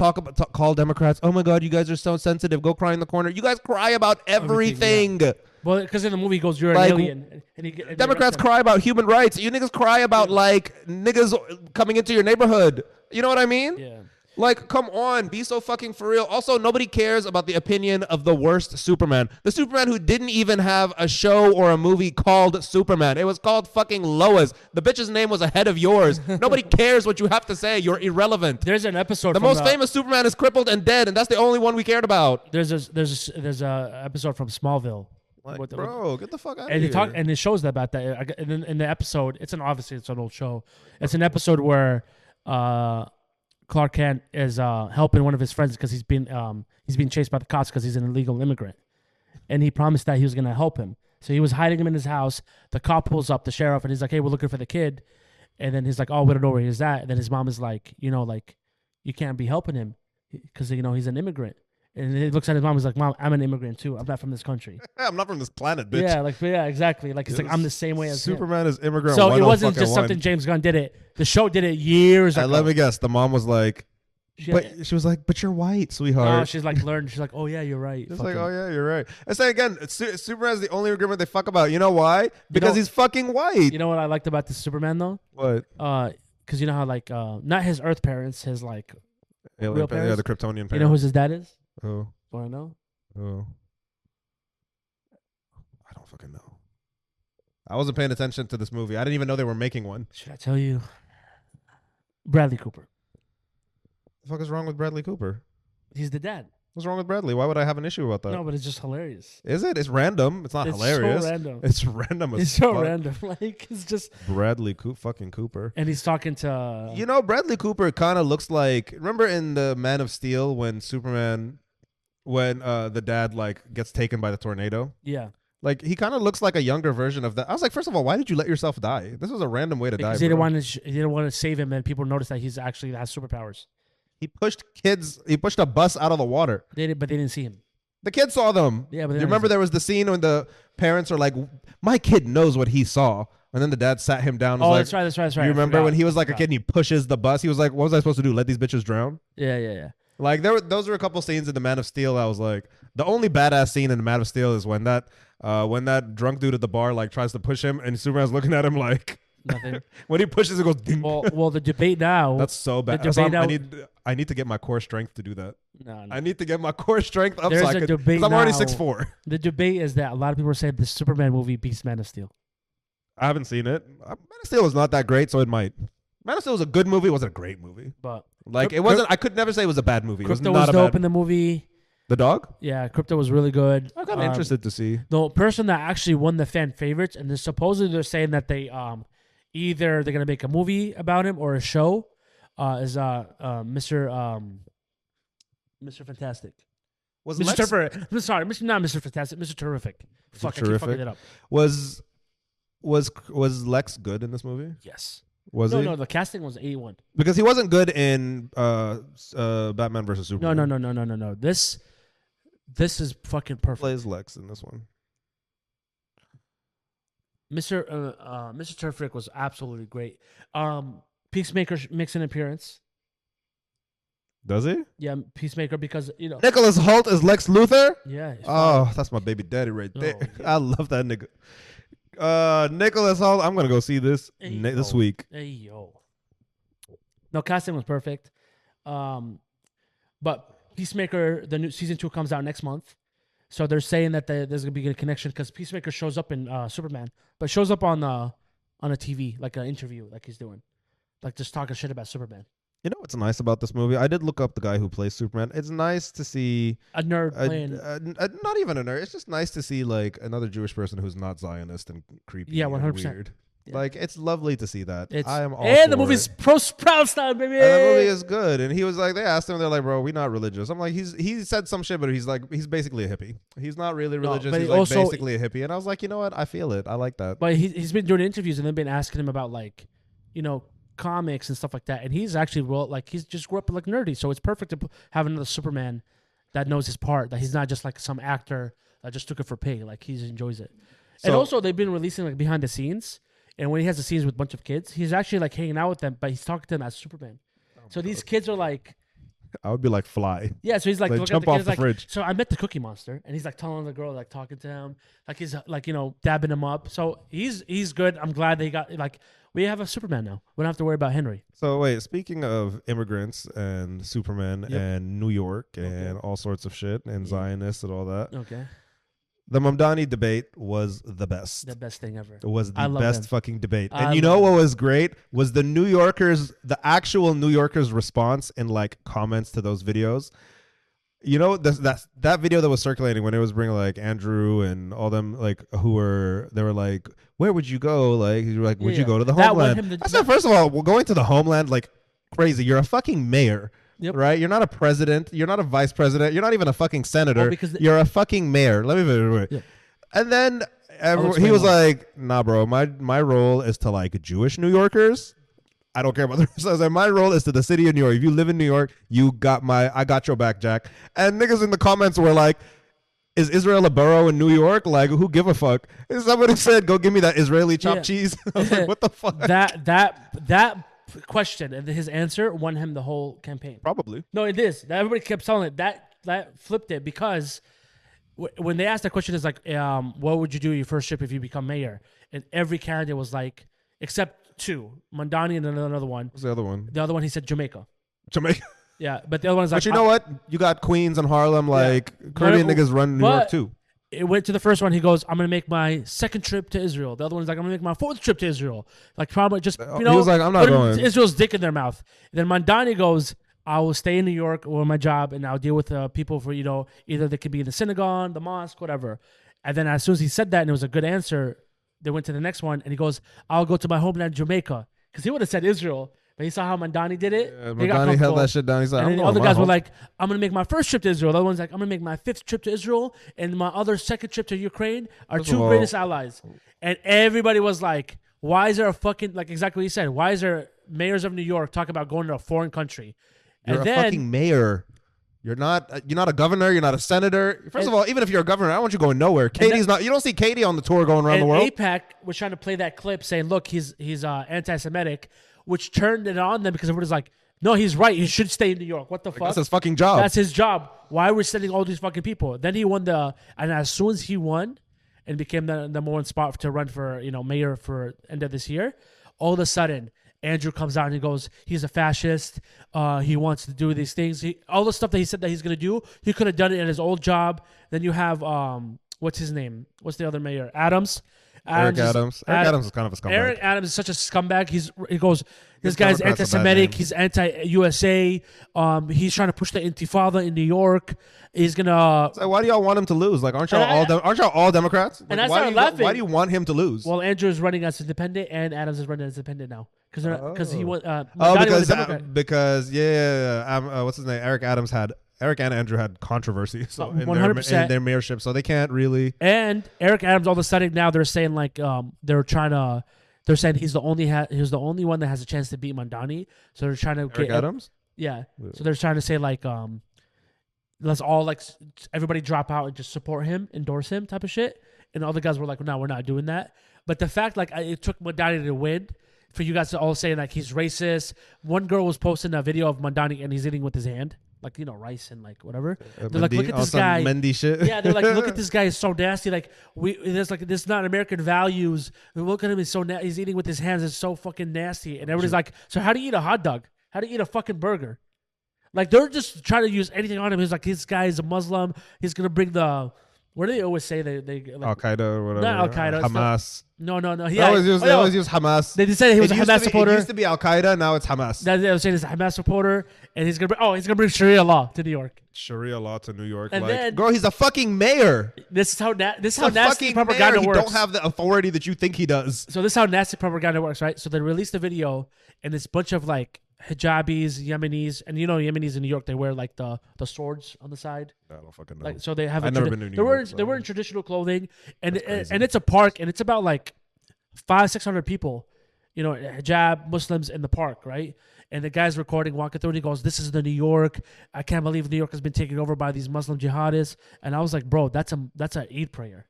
call Democrats, oh my God, you guys are so sensitive. Go cry in the corner. You guys cry about everything. Yeah. Well, because in the movie he goes, you're an alien. And Democrats cry about human rights. You niggas cry about like niggas coming into your neighborhood. You know what I mean? Yeah. Like, come on, be so fucking for real. Also, nobody cares about the opinion of the worst Superman. The Superman who didn't even have a show or a movie called Superman. It was called fucking Lois. The bitch's name was ahead of yours. Nobody cares what you have to say. You're irrelevant. There's an episode. The most famous Superman is crippled and dead, and that's the only one we cared about. There's a episode from Smallville. Like, bro, get the fuck out of here. And it shows about that. In the episode, obviously it's an old show. It's an episode where Clark Kent is helping one of his friends because he's being chased by the cops because he's an illegal immigrant, and he promised that he was gonna help him. So he was hiding him in his house. The cop pulls up, the sheriff, and he's like, "Hey, we're looking for the kid." And then he's like, "Oh, we don't know where he's at." And then his mom is like, like you can't be helping him because he's an immigrant. And he looks at his mom. He's like, "Mom, I'm an immigrant too. I'm not from this country." I'm not from this planet, bitch. Yeah, exactly. Like it's like I'm the same way as Superman is immigrant. So it wasn't just something James Gunn did it. The show did it years ago. Let me guess. The mom was like, she was like, "But you're white, sweetheart." No, she's like learned. She's like, "Oh yeah, you're right." She's like, "Oh yeah, you're right." I say again, Superman's the only immigrant they fuck about. You know why? Because he's fucking white. You know what I liked about the Superman though? What? Because you know how like not his Earth parents, his like real parents. Yeah, the Kryptonian parents. You know who his dad is? Oh. Want to know? Oh. I don't fucking know. I wasn't paying attention to this movie. I didn't even know they were making one. Should I tell you? Bradley Cooper. The fuck is wrong with Bradley Cooper? He's the dad. What's wrong with Bradley? Why would I have an issue about that? No, but it's just hilarious. Is it? It's random. It's not hilarious. So random. It's random. It's so random. Like it's just Bradley fucking Cooper. And he's talking to. Bradley Cooper kind of looks like. Remember in the Man of Steel when Superman, when the dad like gets taken by the tornado. Yeah. Like he kind of looks like a younger version of that. I was like, first of all, why did you let yourself die? This was a random way to die. Because he didn't want to save him, and people noticed that he's actually has superpowers. He pushed a bus out of the water. But they didn't see him. The kids saw them. Yeah, but you remember there was the scene when the parents are like, "My kid knows what he saw," and then the dad sat him down. And was that's right. You remember when he was like a kid and he pushes the bus? He was like, "What was I supposed to do? Let these bitches drown?" Yeah. Like those were a couple scenes in the Man of Steel. I was like, the only badass scene in the Man of Steel is when that drunk dude at the bar like tries to push him and Superman's looking at him like. Nothing. When he pushes, it goes. Ding. Well, the debate now. That's so bad. I need to get my core strength to do that. No. I need to get my core strength up. There's so a debate now. I'm already 6'4". The debate is that a lot of people are saying the Superman movie beats Man of Steel. I haven't seen it. Man of Steel was not that great, so it might. Man of Steel was a good movie. It wasn't a great movie. But like it wasn't. I could never say it was a bad movie. Crypto was dope in the movie. The dog? Yeah, Crypto was really good. I'm kind of interested to see. The person that actually won the fan favorites, and supposedly they're saying that they either they're gonna make a movie about him or a show, is Mr. Fantastic. Was Mr. Terrific. Sorry, not Mr. Fantastic, Mr. Terrific. Fuck, I keep fucking it up. Was Lex good in this movie? Yes. Was he? No, the casting was A1. Because he wasn't good in Batman versus Superman. No. This is fucking perfect. Plays Lex in this one. Mr. Terrific was absolutely great. Peacemaker makes an appearance. Does he? Yeah, Peacemaker because Nicholas Hoult is Lex Luthor. Yeah. Oh, that's my baby daddy right there. Yeah. I love that nigga. Nicholas Hoult. I'm gonna go see this this week. Hey yo. No, casting was perfect. But Peacemaker, the new season 2 comes out next month. So they're saying that there's gonna be a connection because Peacemaker shows up in Superman, but shows up on a TV like an interview, like he's doing, like just talking shit about Superman. You know what's nice about this movie? I did look up the guy who plays Superman. It's nice to see a nerd playing. Not even a nerd. It's just nice to see like another Jewish person who's not Zionist and creepy. Yeah, 100%. Weird. Yeah. Like it's lovely to see that. I am all and the movie's pro-Palestine, baby. And the movie is good. And he was like, they asked him, they're like, bro, we're not religious. I'm like, he said some shit, but he's basically a hippie. He's not really religious. No, he's like also, basically a hippie. And I was like, you know what? I feel it. I like that. But he's been doing interviews and they've been asking him about like, comics and stuff like that. And he's actually he's just grew up like nerdy. So it's perfect to have another Superman that knows his part. That he's not just like some actor that just took it for pay. Like he enjoys it. So, and also they've been releasing like behind the scenes. And when he has the scenes with a bunch of kids, he's actually like hanging out with them, but he's talking to them as Superman. So these kids are like, I would be like Fly. Yeah, so he's like jump off the fridge. So I met the Cookie Monster, and he's like telling the girl, like talking to him, like he's like dabbing him up. So he's good. I'm glad they got like we have a Superman now. We don't have to worry about Henry. So wait, speaking of immigrants and Superman and New York and all sorts of shit and Zionists and all that. Okay. The Mamdani debate was the best. The best thing ever. It was the best fucking debate. And you know what was great? Was the actual New Yorkers' response in like comments to those videos. You know, that video that was circulating when it was bringing like Andrew and all them like they were like, where would you go? Like, you were like, would you go to the homeland? I said, first of all, going to the homeland, like, crazy. You're a fucking mayor. Yep. Right? You're not a president. You're not a vice president. You're not even a fucking senator. because you're a fucking mayor. Let me. Yeah. And then explain he was why. like, "Nah, bro. My role is to like Jewish New Yorkers. I don't care about the rest." I was like, "My role is to the city of New York. If you live in New York, I got your back, Jack." And niggas in the comments were like, "Is Israel a borough in New York? Like, who give a fuck?" And somebody said, "Go give me that Israeli chopped cheese." I was like, "What the fuck?" That question and his answer won him the whole campaign. Probably. No, it is. Everybody kept telling it. That flipped it because when they asked that question, it's like, what would you do your first trip if you become mayor? And every candidate was like, except two, Mondani and another one. What's the other one? The other one, he said Jamaica. Jamaica. Yeah, but the other one is like, But you know what? You got Queens and Harlem, like Caribbean niggas run New York too. It went to the first one. He goes, "I'm gonna make my second trip to Israel." The other one's like, "I'm gonna make my fourth trip to Israel." Like probably just he was like, "I'm not going." Israel's dick in their mouth. And then Mondani goes, "I will stay in New York with my job, and I'll deal with people for either they could be in the synagogue, the mosque, whatever." And then as soon as he said that, and it was a good answer, they went to the next one, and he goes, "I'll go to my homeland, Jamaica," because he would have said Israel. But he saw how Mondani did it. Yeah, Mondani held that shit down. He's like, and then the other guys were like, "I'm gonna make my first trip to Israel." The other one's like, "I'm gonna make my fifth trip to Israel, and my other second trip to Ukraine are two greatest allies." And everybody was like, "Why is there a fucking like exactly what he said? Why is there mayors of New York talking about going to a foreign country?" You're a fucking mayor. You're not a governor. You're not a senator. First of all, even if you're a governor, I don't want you going nowhere. Katie's not. You don't see Katie on the tour going around the world. AIPAC was trying to play that clip saying, "Look, he's anti-Semitic," which turned it on them because everybody's like, "No, he's right. He should stay in New York. What the fuck? That's his fucking job. That's his job. Why are we sending all these fucking people?" Then he won and as soon as he won and became the number one spot to run for mayor for end of this year, all of a sudden Andrew comes out and he goes, "He's a fascist. He wants to do these things. All the stuff that he said that he's gonna do, he could have done it in his old job." Then you have what's his name? What's the other mayor? Adams. Eric Adams. Eric Adams is kind of a scumbag. Eric Adams is such a scumbag. He goes, "This guy's Democrats a bad anti-Semitic. name. He's anti-USA. He's trying to push the Intifada in New York. He's gonna." So why do y'all want him to lose? Like, aren't y'all all Democrats? Like, And I why started laughing. Why do you want him to lose? Well, Andrew is running as independent, and Adams is running as independent now because he won. Because what's his name? Eric and Andrew had controversy in 100%. their mayorship, so they can't really. And Eric Adams, all of a sudden now they're saying like they're saying he's the only one that has a chance to beat Mondani. So they're trying to Eric Adams. Yeah. So they're trying to say like let's all like everybody drop out and just support him, endorse him, type of shit. And all the guys were like, "No, we're not doing that." But the fact like it took Mondani to win for you guys to all say like he's racist. One girl was posting a video of Mondani and he's eating with his hand. Like, rice and like whatever. They're like, "Look at this guy." Mendy shit. Yeah, they're like, "Look at this guy. He's so nasty. Like, this is not American values. Look at him. He's so he's eating with his hands. It's so fucking nasty." And everybody's like, "So how do you eat a hot dog? How do you eat a fucking burger?" Like, they're just trying to use anything on him. He's like, "This guy is a Muslim. He's gonna bring the." What do they always say? They like, Al Qaeda or whatever. Not Al Qaeda. Hamas. No. They always use Hamas. They said he was a Hamas supporter. It used to be Al Qaeda. Now it's Hamas. They were saying he's a Hamas supporter, and he's gonna bring Sharia law to New York. Sharia law to New York. And like, then, girl, he's a fucking mayor. This is how nasty propaganda mayor. works. He don't have the authority that you think he does. So this is how nasty propaganda works, right? So they released a video, and this bunch of like hijabis, Yemenis, and Yemenis in New York, they wear like the swords on the side. I don't fucking know. Like, so they have. I've never been to New York. They were in traditional clothing, and it's a park, and it's about like 500-600 people, hijab Muslims in the park, right? And the guy's recording, walking through, and he goes, "This is the New York. I can't believe New York has been taken over by these Muslim jihadists." And I was like, "Bro, that's an Eid prayer.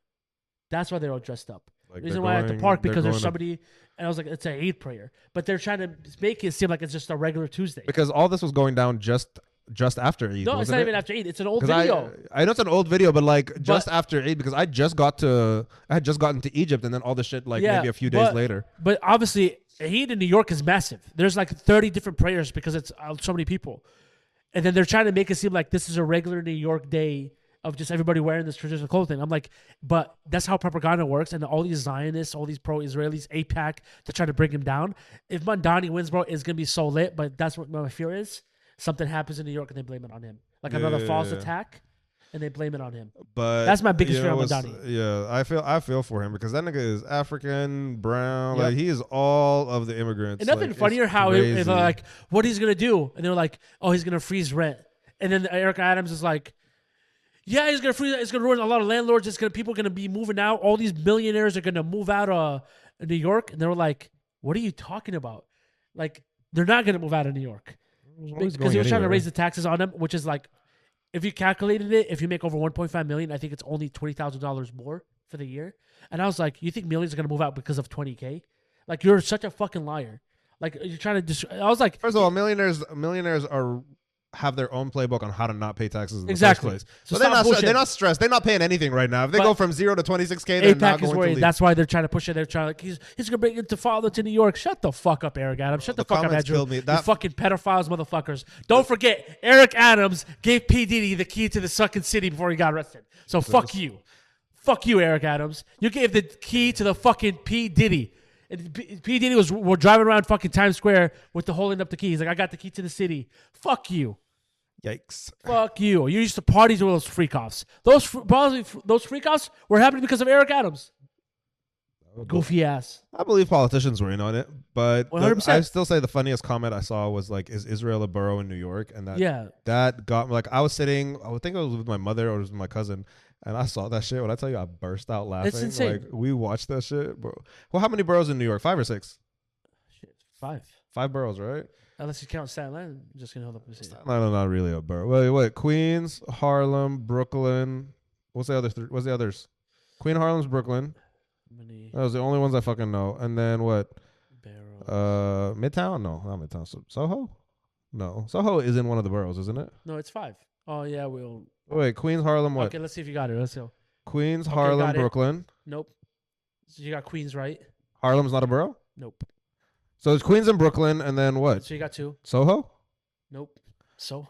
That's why they're all dressed up." Like, the reason why at the park because there's somebody, and I was like, "It's an Eid prayer," but they're trying to make it seem like it's just a regular Tuesday. Because all this was going down just after Eid. No, it's not even after Eid. It's an old video. I know it's an old video, but like just after Eid, because I had just gotten to Egypt, and then all the shit maybe a few days later. But obviously, Eid in New York is massive. There's like 30 different prayers because it's so many people, and then they're trying to make it seem like this is a regular New York day of just everybody wearing this traditional clothing. I'm like, but that's how propaganda works, and all these Zionists, all these pro-Israelis, AIPAC, to try to bring him down. If Mondani wins, bro, it's gonna be so lit. But that's what my fear is. Something happens in New York and they blame it on him, like another false attack. and they blame it on him. But That's my biggest you fear know, on it's- Madani. Yeah, I feel for him because that nigga is African, brown. Yep. Like he is all of the immigrants. And nothing like, funnier it's how if crazy. like, what he's gonna do, and they're like, oh, he's gonna freeze rent, and then Eric Adams is like, yeah, he's gonna freeze. It's gonna ruin a lot of landlords. People are gonna be moving out. All these millionaires are gonna move out of New York, and they were like, what are you talking about? Like, they're not gonna move out of New York because he was trying to raise the taxes on them, which is like, if you calculated it, if you make over 1.5 million, I think it's only $20,000 more for the year. And I was like, you think millions are gonna move out because of 20K? Like, you're such a fucking liar. Like, you're trying to. I was like, First of all, millionaires have their own playbook on how to not pay taxes in the exactly. first place. So So stop bullshitting. they're not stressed. They're not paying anything right now. If they But go from 0 to 26K, they're not APAC going is to worried. leave. That's why they're trying to push it. They're trying to, he's gonna bring it to father to New York. Shut the fuck up, Eric Adams. Shut the The fuck up, comments Andrew. killed me. You That- fucking pedophiles, motherfuckers. Don't forget, Eric Adams gave P Diddy the key to the sucking city before he got arrested. So fuck you, Eric Adams. You gave the key to the fucking P Diddy. And P Diddy were driving around fucking Times Square with the holding up the key. He's like, I got the key to the city. Fuck you. Yikes. Fuck you. You used to parties with those freak-offs. Those freak-offs were happening because of Eric Adams. Goofy ass. I believe politicians were in on it, but 100%. I still say the funniest comment I saw was like, "Is Israel a borough in New York?" And that got me. Like, I was sitting, I would think it was with my mother or it was with my cousin, and I saw that shit. When I tell you, I burst out laughing. It's insane. Like, we watched that shit, bro. Well, how many boroughs in New York? 5 or 6? Shit, 5. 5 boroughs, right? Unless you count Staten Island, I'm just gonna hold up and see. No, not really a borough. Wait. Queens, Harlem, Brooklyn. What's the other three? What's the others? Queen, Harlem's Brooklyn. Those are the only ones I fucking know. And then what? Barrows. Midtown? No, not Midtown. Soho? No. Soho is in one of the boroughs, isn't it? No, it's 5. Oh yeah, we'll. Wait, Queens, Harlem, what? Okay, let's see if you got it. Let's go. Queens, Okay, Harlem, got it. Brooklyn. Nope. So you got Queens, right? Harlem's not a borough? Nope. So it's Queens and Brooklyn, and then what? So you got 2. Soho? Nope. So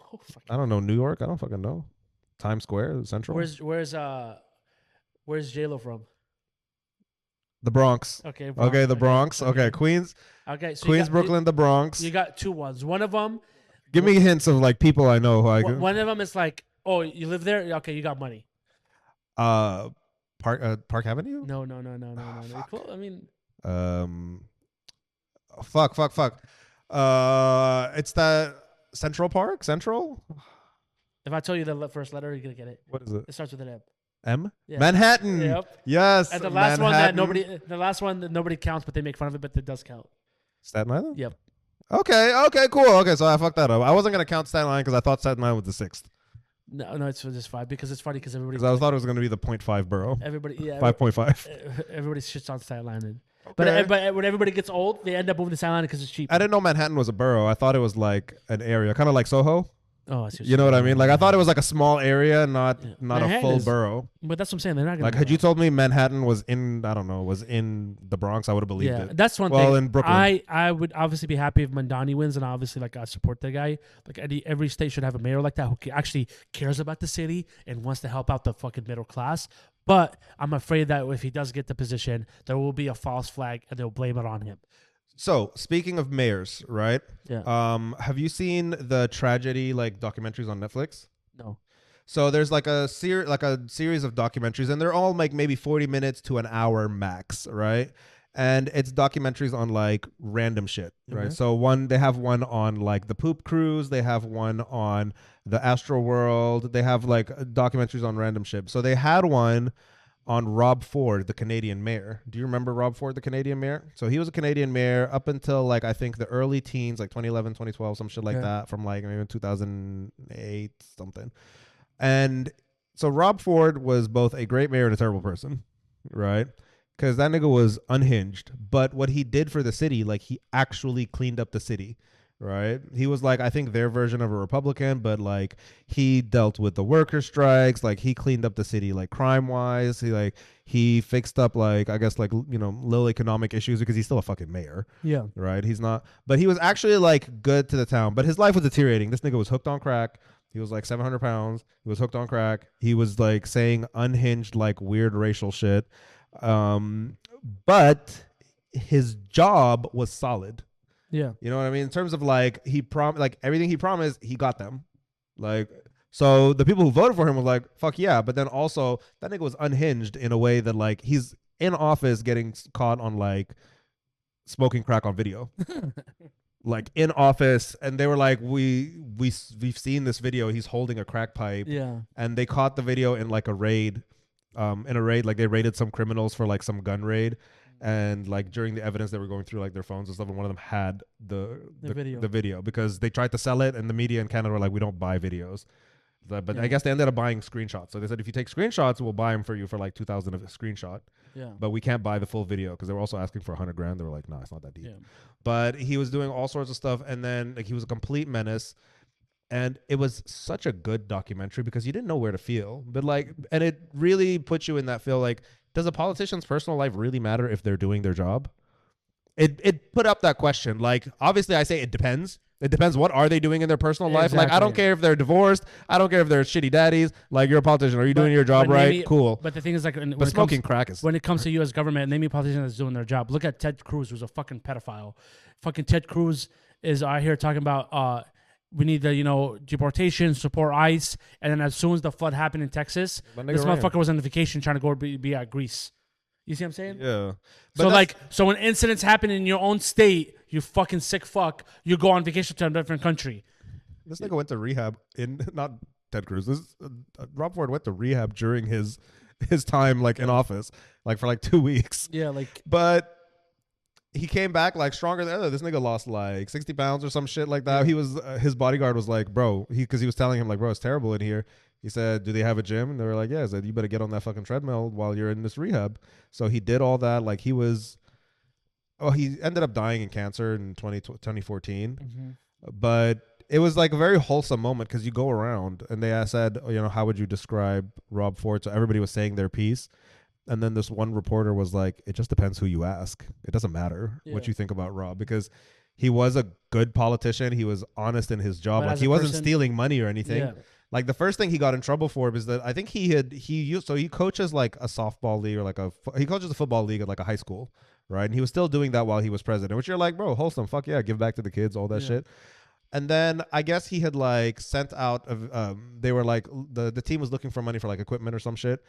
I don't know. New York? I don't fucking know. Times Square, Central? where's J-Lo from? The Bronx. Okay. Okay, the Bronx. Okay, Queens, Okay. So Queens, Brooklyn, the Bronx. You got 2 ones. One of them. Give me hints of like people I know who I could. One of them is like, oh, you live there? Okay, you got money. Park Avenue? No. You're cool. I mean, Fuck. It's that Central Park? Central? if I tell you the first letter, you're gonna get it. What is it? It starts with an M. M? Yeah. Manhattan. Yep. Yes. And the last one that Manhattan. nobody counts, but they make fun of it, but it does count. Staten Island? Yep. Okay, cool. Okay, so I fucked that up. I wasn't gonna count Staten Island because I thought Staten Island was the 6th. No, it's just 5 because it's funny because Because I thought it was gonna be the 0.5 borough. everybody, yeah, 5.5. everybody shits on Staten Island. Okay. But when everybody gets old, they end up moving to Staten Island because it's cheap. I didn't know Manhattan was a borough. I thought it was like an area, kind of like Soho. Oh, I see You know what I mean? Like I thought it was like a small area, not a Manhattan full is- borough. But that's what I'm saying. They're not gonna. Like do had you that. told me Manhattan was in, I don't know, was in the Bronx, I would have believed Yeah, it. that's one Well, thing. in Brooklyn. I would obviously be happy if Mandani wins, and obviously like I support the guy. Like every state should have a mayor like that who actually cares about the city and wants to help out the fucking middle class. But I'm afraid that if he does get the position, there will be a false flag and they'll blame it on him. So speaking of mayors, right? Yeah. Have you seen the tragedy like documentaries on Netflix? No. So there's like a series of documentaries, and they're all like maybe 40 minutes to an hour max, right? And it's documentaries on like random shit, right? Okay. So they have one on like the poop cruise, they have one on the astral world, they have like documentaries on random shit. So they had one on Rob Ford, the Canadian mayor. Do you remember Rob Ford, the Canadian mayor? So he was a Canadian mayor up until like I think the early teens, like 2011, 2012, some shit like Okay. that, from like maybe 2008 something. And so Rob Ford was both a great mayor and a terrible person, right? Because that nigga was unhinged. But what he did for the city, like he actually cleaned up the city, right? He was like, I think their version of a Republican, but like he dealt with the worker strikes, like he cleaned up the city, like crime wise. He fixed up like, I guess like, you know, little economic issues because he's still a fucking mayor, Yeah. right? He's not, but he was actually like good to the town, but his life was deteriorating. This nigga was hooked on crack. He was like 700 pounds. He was hooked on crack. He was like saying unhinged, like weird racial shit. But his job was solid. Yeah. You know what I mean? In terms of like like everything he promised, he got them. Like So the people who voted for him were like, fuck yeah. But then also that nigga was unhinged in a way that like he's in office getting caught on like smoking crack on video. Like in office, and they were like, we've seen this video. He's holding a crack pipe. Yeah. And they caught the video in like a raid. Like they raided some criminals for like some gun raid. And like during the evidence, they were going through like their phones and stuff, and one of them had the video because they tried to sell it, and the media in Canada were like, we don't buy videos. But I guess they ended up buying screenshots. So they said, if you take screenshots, we'll buy them for you for like $2,000 a screenshot. Yeah. But we can't buy the full video because they were also asking for $100,000. They were like, no, it's not that deep. Yeah. But he was doing all sorts of stuff, and then like he was a complete menace. And it was such a good documentary because you didn't know where to feel. But like, and it really puts you in that feel like, does a politician's personal life really matter if they're doing their job? It put up that question. Like, obviously I say it depends. It depends what are they doing in their personal life. Like, I don't care if they're divorced. I don't care if they're shitty daddies. Like, you're a politician. Are you doing your job right? Cool. But the thing is, like, but smoking crack is... When it comes to U.S. government, name me a politician that's doing their job. Look at Ted Cruz, who's a fucking pedophile. Fucking Ted Cruz is out here talking about... we need the, deportation, support ICE. And then as soon as the flood happened in Texas, this motherfucker was on vacation trying to go be at Greece. You see what I'm saying? Yeah. But so when incidents happen in your own state, you fucking sick fuck, you go on vacation to a different country. This nigga went to rehab not Ted Cruz. Rob Ford went to rehab during his time, like, in office, like, for, like, 2 weeks. Yeah, like... But... he came back like stronger than ever. This nigga lost like 60 pounds or some shit like that. He was his bodyguard was like, bro, because he was telling him like, bro, it's terrible in here. He said, do they have a gym? And they were like, yeah. He said, you better get on that fucking treadmill while you're in this rehab. So he did all that. Like he ended up dying in cancer in 2014. Mm-hmm. But it was like a very wholesome moment because you go around and they said, how would you describe Rob Ford? So everybody was saying their piece. And then this one reporter was like, it just depends who you ask. It doesn't matter what you think about Rob because he was a good politician. He was honest in his job. Like he wasn't stealing money or anything. Yeah. Like the first thing he got in trouble for is that I think he coaches like a softball league or he coaches a football league at like a high school, right? And he was still doing that while he was president, which you're like, bro, wholesome. Fuck yeah, give back to the kids, all that shit. And then I guess he had like sent out, they were like, the team was looking for money for like equipment or some shit.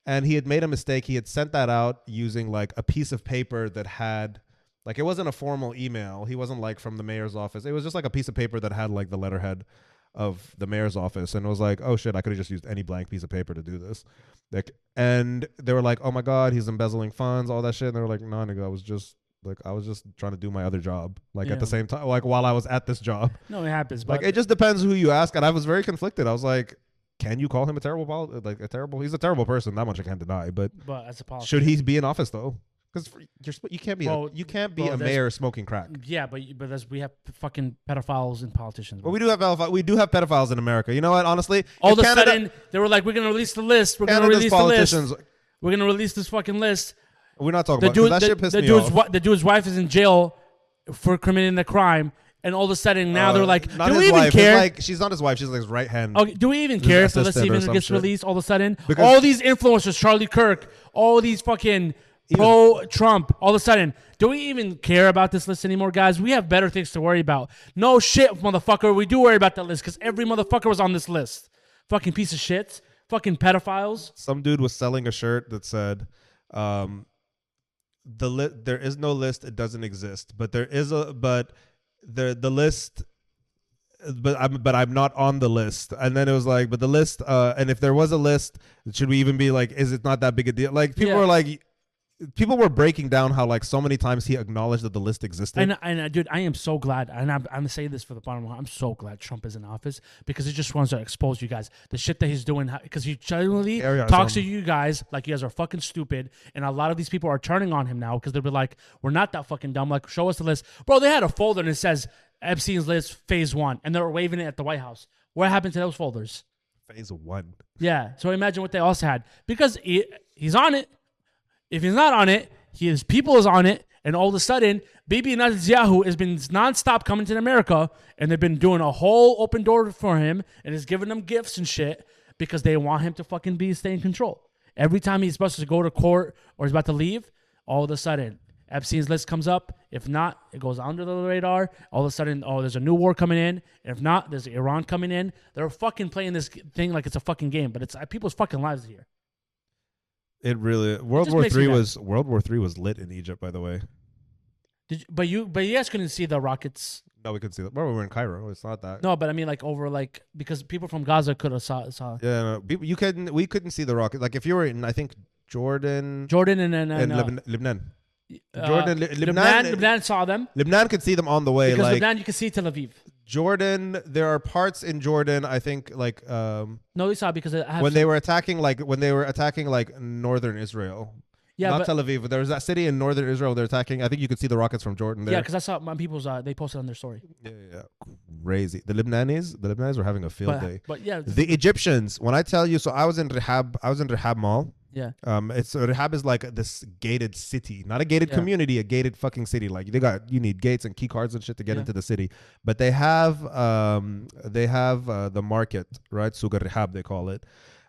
And he had made a mistake. He had sent that out using like a piece of paper that had, like, it wasn't a formal email. He wasn't like from the mayor's office. It was just like a piece of paper that had like the letterhead of the mayor's office. And it was like, oh shit, I could have just used any blank piece of paper to do this. Like, and they were like, oh my God, he's embezzling funds, all that shit. And they were like, no, nigga, I was just trying to do my other job. Like at the same time, like while I was at this job. No, it happens. Like, it just depends who you ask. And I was very conflicted. I was like, can you call him he's a terrible person? That much I can't deny. But as a politician, should he be in office though? Because you can't be a mayor smoking crack. Yeah, but we have fucking pedophiles and politicians. Well, we do have pedophiles in America. You know what? Honestly, all of a sudden they were like, we're gonna release the list. We're gonna release the list. We're gonna release this fucking list. We're not talking about that shit pissed me off. The dude's wife is in jail for committing the crime. And all of a sudden, now they're like, do we even care? Like, she's not his wife. She's like his right hand. Okay, do we even care if the list even gets released all of a sudden? Because all these influencers, Charlie Kirk, all these fucking pro-Trump, all of a sudden, do we even care about this list anymore, guys? We have better things to worry about. No shit, motherfucker. We do worry about that list because every motherfucker was on this list. Fucking piece of shit. Fucking pedophiles. Some dude was selling a shirt that said, there is no list. It doesn't exist. But there is the list, but I'm not on the list. And then it was like, but the list, and if there was a list, should we even be like, is it not that big a deal? Like people were like, people were breaking down how like so many times he acknowledged that the list existed. And dude, I am so glad, and I'm gonna say this for the bottom line, I'm so glad Trump is in office because it just wants to expose you guys the shit that he's doing, because he genuinely talks to you guys like you guys are fucking stupid, and a lot of these people are turning on him now because they'll be like, we're not that fucking dumb. Like, show us the list, bro. They had a folder and it says Epstein's list phase 1, and they were waving it at the White House. What happened to those folders? Phase 1. Yeah. So imagine what they also had, because he's on it. If he's not on it, his people is on it, and all of a sudden, Bibi Netanyahu has been nonstop coming to America, and they've been doing a whole open door for him, and is giving them gifts and shit because they want him to fucking stay in control. Every time he's supposed to go to court or he's about to leave, all of a sudden, Epstein's list comes up. If not, it goes under the radar. All of a sudden, there's a new war coming in. If not, there's Iran coming in. They're fucking playing this thing like it's a fucking game, but it's people's fucking lives here. It really World War III was lit in Egypt, by the way. But you guys couldn't see the rockets. No, we could see that. Well, we were in Cairo. It's not that. No, but I mean, like over, like because people from Gaza could have saw. Yeah, no, we couldn't see the rocket. Like if you were in, I think Jordan and Lebanon. Lebanon saw them. Lebanon could see them on the way. Because like Lebanon, you can see Tel Aviv. Jordan, there are parts in Jordan. I think like no, we saw because they were attacking like northern Israel. Yeah, not Tel Aviv. But there was that city in northern Israel they're attacking. I think you could see the rockets from Jordan there. Yeah, because I saw my people's. They posted on their story. Yeah, crazy. The Lebanese were having a field day. But yeah, the Egyptians. When I tell you, so I was in Rehab Mall. Yeah. Rehab is like this gated city, not a gated community, a gated fucking city. Like you need gates and key cards and shit to get into the city. But they have the market, right? Sugar Rehab they call it,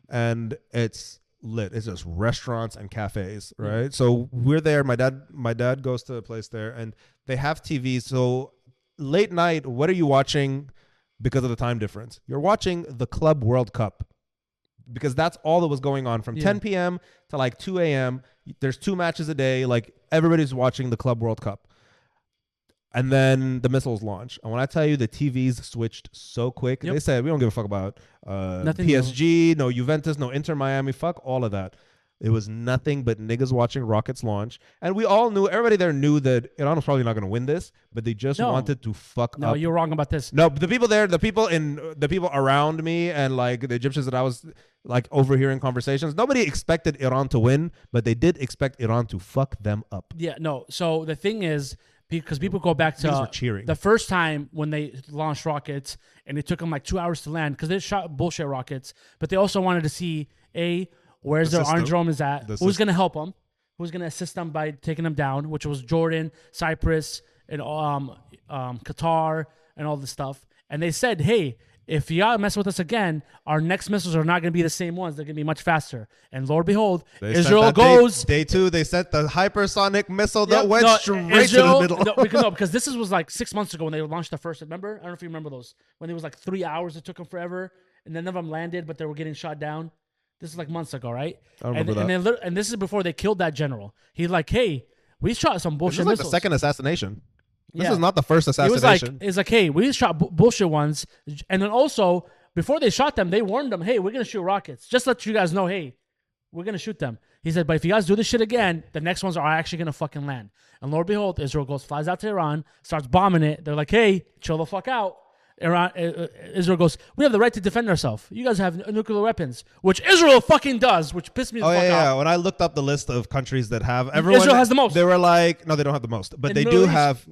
and it's lit. It's just restaurants and cafes, right? So we're there. My dad goes to a place there, and they have TVs. So late night, what are you watching? Because of the time difference, you're watching the Club World Cup. Because that's all that was going on from 10 p.m. to like 2 a.m. There's 2 matches a day. Like everybody's watching the Club World Cup. And then the missiles launch. And when I tell you the TVs switched so quick, they said, we don't give a fuck about PSG, no Juventus, no Inter Miami. Fuck all of that. It was nothing but niggas watching rockets launch. And we all knew, everybody there knew that Iran was probably not going to win this, but they just wanted to fuck up. No, you're wrong about this. No, the people there, the people around me and like the Egyptians that I was like overhearing conversations, nobody expected Iran to win, but they did expect Iran to fuck them up. Yeah, no. So the thing is, because people go back to the first time when they launched rockets and it took them like 2 hours to land because they shot bullshit rockets, but they also wanted to see where's their Iron Dome is at, who's going to help them, who's going to assist them by taking them down, which was Jordan, Cyprus, and Qatar, and all this stuff. And they said, hey, if y'all mess with us again, our next missiles are not going to be the same ones. They're going to be much faster. And Lord behold, Israel goes. Day 2, they sent the hypersonic missile that went straight to the middle. Because this was like 6 months ago when they launched the first. Remember? I don't know if you remember those. When it was like 3 hours, it took them forever. And then none of them landed, but they were getting shot down. This is like months ago, right? I remember that. And this is before they killed that general. He's like, hey, we shot some bullshit missiles. This is like missiles. the second assassination. This is not the first assassination. It's like, hey, we shot bullshit ones. And then also, before they shot them, they warned them, hey, we're going to shoot rockets. Just let you guys know, hey, we're going to shoot them. He said, but if you guys do this shit again, the next ones are actually going to fucking land. And Lord behold, Israel flies out to Iran, starts bombing it. They're like, hey, chill the fuck out. Israel goes, we have the right to defend ourselves. You guys have nuclear weapons, which Israel fucking does, which pissed me the fuck out. Yeah. When I looked up the list of countries that have, Israel has the most. They were like, no, they don't have the most, but they do have.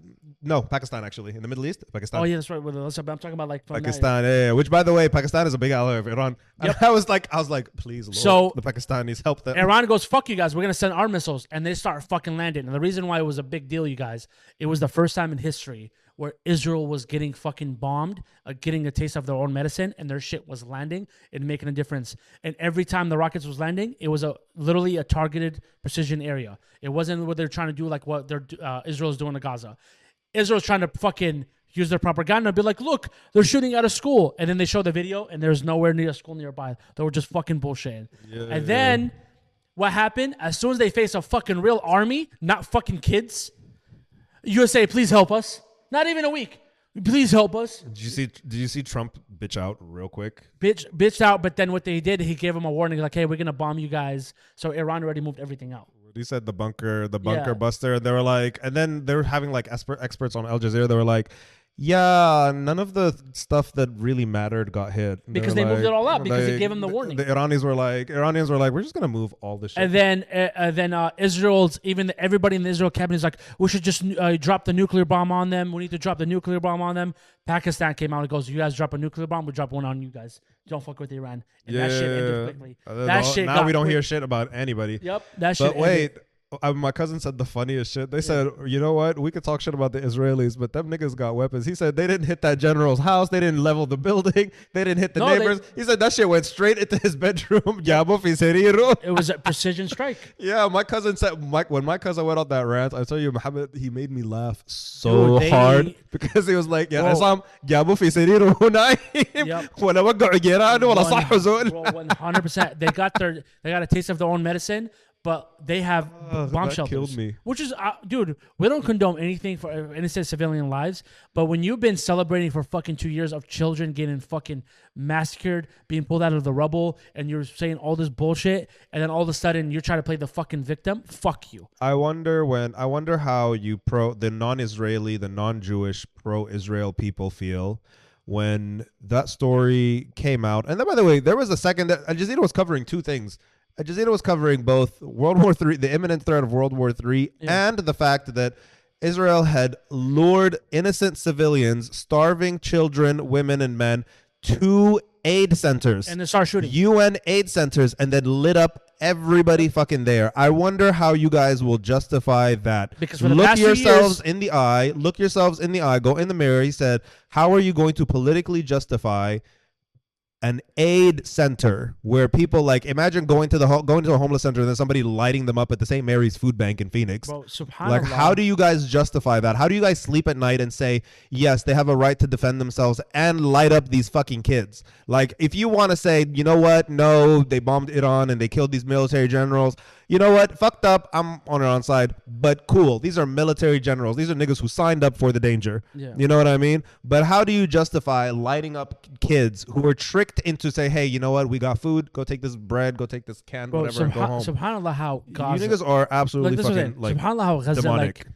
No, Pakistan actually. In the Middle East, Pakistan. Oh yeah, that's right. I'm talking about like Pakistan. Yeah. Which, by the way, Pakistan is a big ally of Iran. Yep. I was like, please, Lord, so the Pakistanis help them. Iran goes, fuck you guys. We're gonna send our missiles, and they start fucking landing. And the reason why it was a big deal, you guys, it was the first time in history where Israel was getting fucking bombed, getting a taste of their own medicine, and their shit was landing and making a difference. And every time the rockets was landing, it was literally a targeted precision area. It wasn't what they're trying to do like what Israel's doing to Gaza. Israel's trying to fucking use their propaganda, be like, look, they're shooting at a school. And then they show the video, and there's nowhere near a school nearby. They were just fucking bullshitting. Yeah, and then what happened? As soon as they face a fucking real army, not fucking kids, USA, please help us. Not even a week. Please help us. Did you see Trump bitch out real quick? Bitched out, but then what they did, he gave them a warning, like, hey, we're going to bomb you guys. So Iran already moved everything out. He said the bunker buster. They were like, and then they were having like experts on Al Jazeera. They were like, yeah, none of the stuff that really mattered got hit because they moved it all up because it gave them the warning. The Iranians were like, we're just gonna move all this shit. And then Israel's everybody in the Israel cabinet is like, we should just drop the nuclear bomb on them. We need to drop the nuclear bomb on them. Pakistan came out and goes, you guys drop a nuclear bomb, we drop one on you guys. Don't fuck with Iran. And that shit ended quickly. Now we don't hear shit about anybody. Yep, that shit. But wait, my cousin said the funniest shit. They said, you know what? We could talk shit about the Israelis, but them niggas got weapons. He said they didn't hit that general's house. They didn't level the building. They didn't hit the neighbors. He said that shit went straight into his bedroom. It was a precision strike. Yeah, my cousin said, when my cousin went on that rant, I tell you, Muhammad, he made me laugh so hard because he was like, yeah, Issam, جابوا في سريره نايم ولا وقعوا جيرانه ولا صحوا زول. 100%. They got a taste of their own medicine, but they have bomb that shelters. Killed me. Which is, dude, we don't condone anything for innocent civilian lives, but when you've been celebrating for fucking 2 years of children getting fucking massacred, being pulled out of the rubble, and you're saying all this bullshit, and then all of a sudden you're trying to play the fucking victim, fuck you. I wonder how the non-Israeli, the non-Jewish pro-Israel people feel when that story came out. And then, by the way, there was a second that Al Jazeera was covering two things. Al Jazeera was covering both World War III, the imminent threat of World War III, and the fact that Israel had lured innocent civilians, starving children, women, and men to aid centers. And they start shooting. UN aid centers, and then lit up everybody fucking there. I wonder how you guys will justify that. Because for the look past yourselves 2 years, in the eye. Look yourselves in the eye. Go in the mirror. He said, how are you going to politically justify an aid center where people, like, imagine going to a homeless center and then somebody lighting them up at the St. Mary's Food Bank in Phoenix. Bro, like, how do you guys justify that? How do you guys sleep at night and say, yes, they have a right to defend themselves and light up these fucking kids? Like, if you want to say, you know what, no, they bombed Iran and they killed these military generals, you know what, fucked up, I'm on Iran's side, but cool, these are military generals. These are niggas who signed up for the danger. Yeah. You know what I mean? But how do you justify lighting up kids who were tricked into say, hey, you know what, we got food, go take this bread, go take this can, whatever, and go home. SubhanAllah, how Gaza, you niggas are absolutely fucking like SubhanAllah, how Gaza, demonic.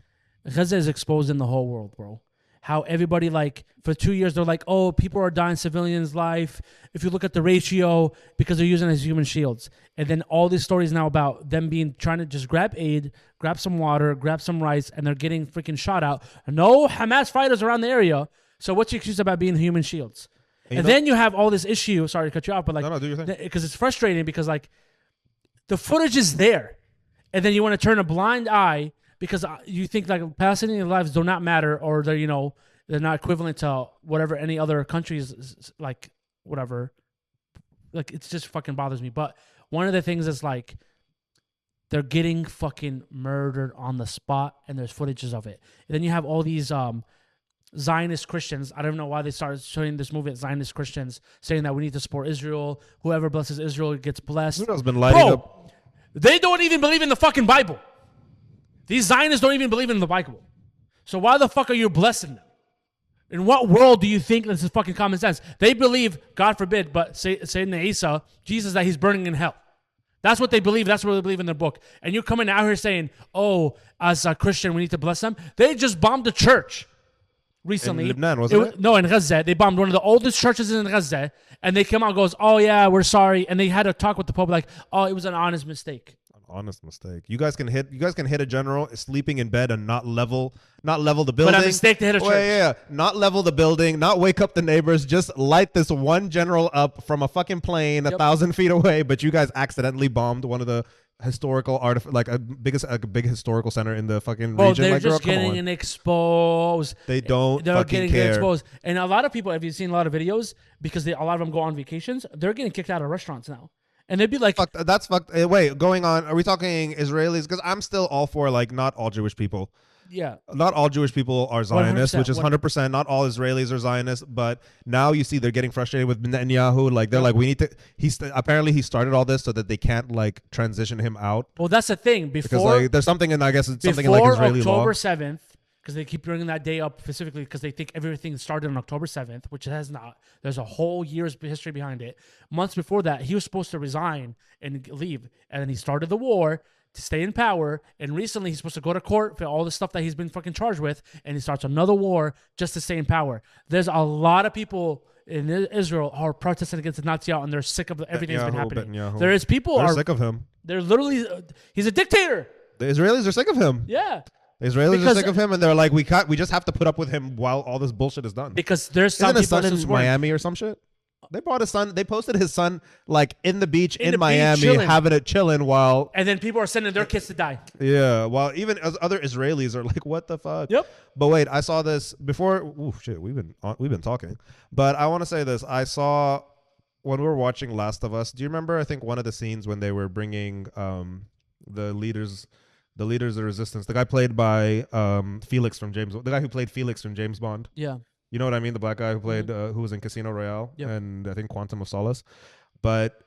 Gaza is exposed in the whole world, bro. How everybody, like, for 2 years, they're like, oh, people are dying civilians' life. If you look at the ratio, because they're using it as human shields. And then all these stories now about them trying to just grab aid, grab some water, grab some rice, and they're getting freaking shot out. No Hamas fighters around the area. So what's your excuse about being human shields? And then you have all this issue. Sorry to cut you off, but like, no, do your thing. Because it's frustrating because, like, the footage is there. And then you want to turn a blind eye because you think like Palestinian lives do not matter, or they're, you know, they're not equivalent to whatever any other countries, like, whatever. Like, it just fucking bothers me. But one of the things is, like, they're getting fucking murdered on the spot, and there's footages of it. And then you have all these Zionist Christians. I don't know why they started showing this movie at Zionist Christians, saying that we need to support Israel. Whoever blesses Israel gets blessed. Israel's been lighting up. They don't even believe in the fucking Bible. These Zionists don't even believe in the Bible. So why the fuck are you blessing them? In what world do you think this is fucking common sense? They believe, God forbid, but saying to Isa, Jesus, that he's burning in hell. That's what they believe. That's what they believe in their book. And you're coming out here saying, oh, as a Christian, we need to bless them. They just bombed a church recently. In Lebanon, wasn't it? No, in Gaza. They bombed one of the oldest churches in Gaza. And they came out and goes, oh, yeah, we're sorry. And they had a talk with the Pope like, oh, it was an honest mistake. Honest mistake. You guys can hit a general sleeping in bed and not level the building. But a mistake to hit a church. Yeah. Not level the building, not wake up the neighbors, just light this one general up from a fucking plane 1,000 feet away, but you guys accidentally bombed one of the historical like a big historical center in the fucking region. They're like, just getting exposed. They don't they're fucking getting care. Exposed. And a lot of people, have you seen a lot of videos, because a lot of them go on vacations, they're getting kicked out of restaurants now. And they'd be like, that's fucked. Wait, going on. Are we talking Israelis? Because I'm still all for, like, not all Jewish people. Yeah. Not all Jewish people are Zionists, which is 100%. Not all Israelis are Zionists. But now you see they're getting frustrated with Netanyahu. Like, they're like, we need to. Apparently he started all this so that they can't, like, transition him out. Well, that's the thing. Because, like, there's something in, I guess it's something in, like, Israeli law. October 7th, because they keep bringing that day up specifically because they think everything started on October 7th, which it has not. There's a whole year's history behind it. Months before that, he was supposed to resign and leave. And then he started the war to stay in power. And recently, he's supposed to go to court for all the stuff that he's been fucking charged with. And he starts another war just to stay in power. There's a lot of people in Israel who are protesting against Netanyahu, and they're sick of everything that's been happening. There is people they're sick of him. They're literally, he's a dictator. The Israelis are sick of him. Yeah. The Israelis are sick of him, and they're like, we just have to put up with him while all this bullshit is done. Because there's some people in Miami or some shit. They brought his son. They posted his son like in the beach in the beach, Miami, chilling. having it chilling while. And then people are sending their kids to die. Yeah, while even as other Israelis are like, "What the fuck?" Yep. But wait, I saw this before. Ooh, shit, we've been talking, but I want to say this. I saw when we were watching Last of Us. Do you remember? I think one of the scenes when they were bringing the leaders of resistance. The guy played by Felix from James. The guy who played Felix from James Bond. Yeah. You know what I mean? The black guy who played, who was in Casino Royale and I think Quantum of Solace. But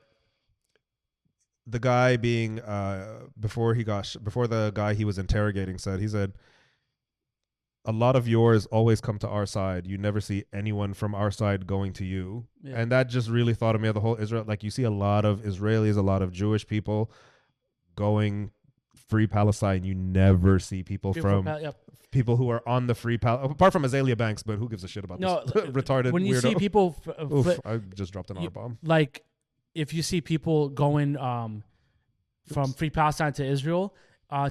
the guy being before the guy he was interrogating said, a lot of yours always come to our side. You never see anyone from our side going to you. Yeah. And that just really thought of me of the whole Israel. Like you see a lot of Israelis, a lot of Jewish people going free Palestine. You never see people from people who are on the free Palestine, apart from Azalea Banks, but who gives a shit about this retarded when you weirdo. see people I just dropped an R-bomb. Like if you see people going from free Palestine to Israel,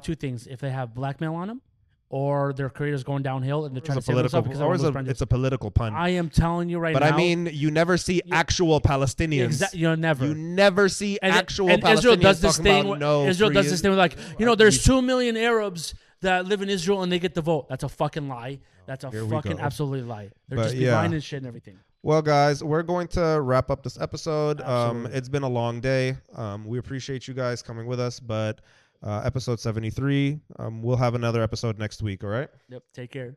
two things: if they have blackmail on them, or their careers going downhill and they're trying to save themselves because it's a political pun. I am telling you right now. But I mean, you never see actual Palestinians. You never see actual Palestinians. Israel does this thing. Israel does this thing with like, there's 2 million Arabs that live in Israel and they get the vote. That's a fucking lie. That's a fucking absolutely lie. They're just lying and shit and everything. Well, guys, we're going to wrap up this episode. It's been a long day. We appreciate you guys coming with us, but episode 73, we'll have another episode next week. All right? Yep. Take care.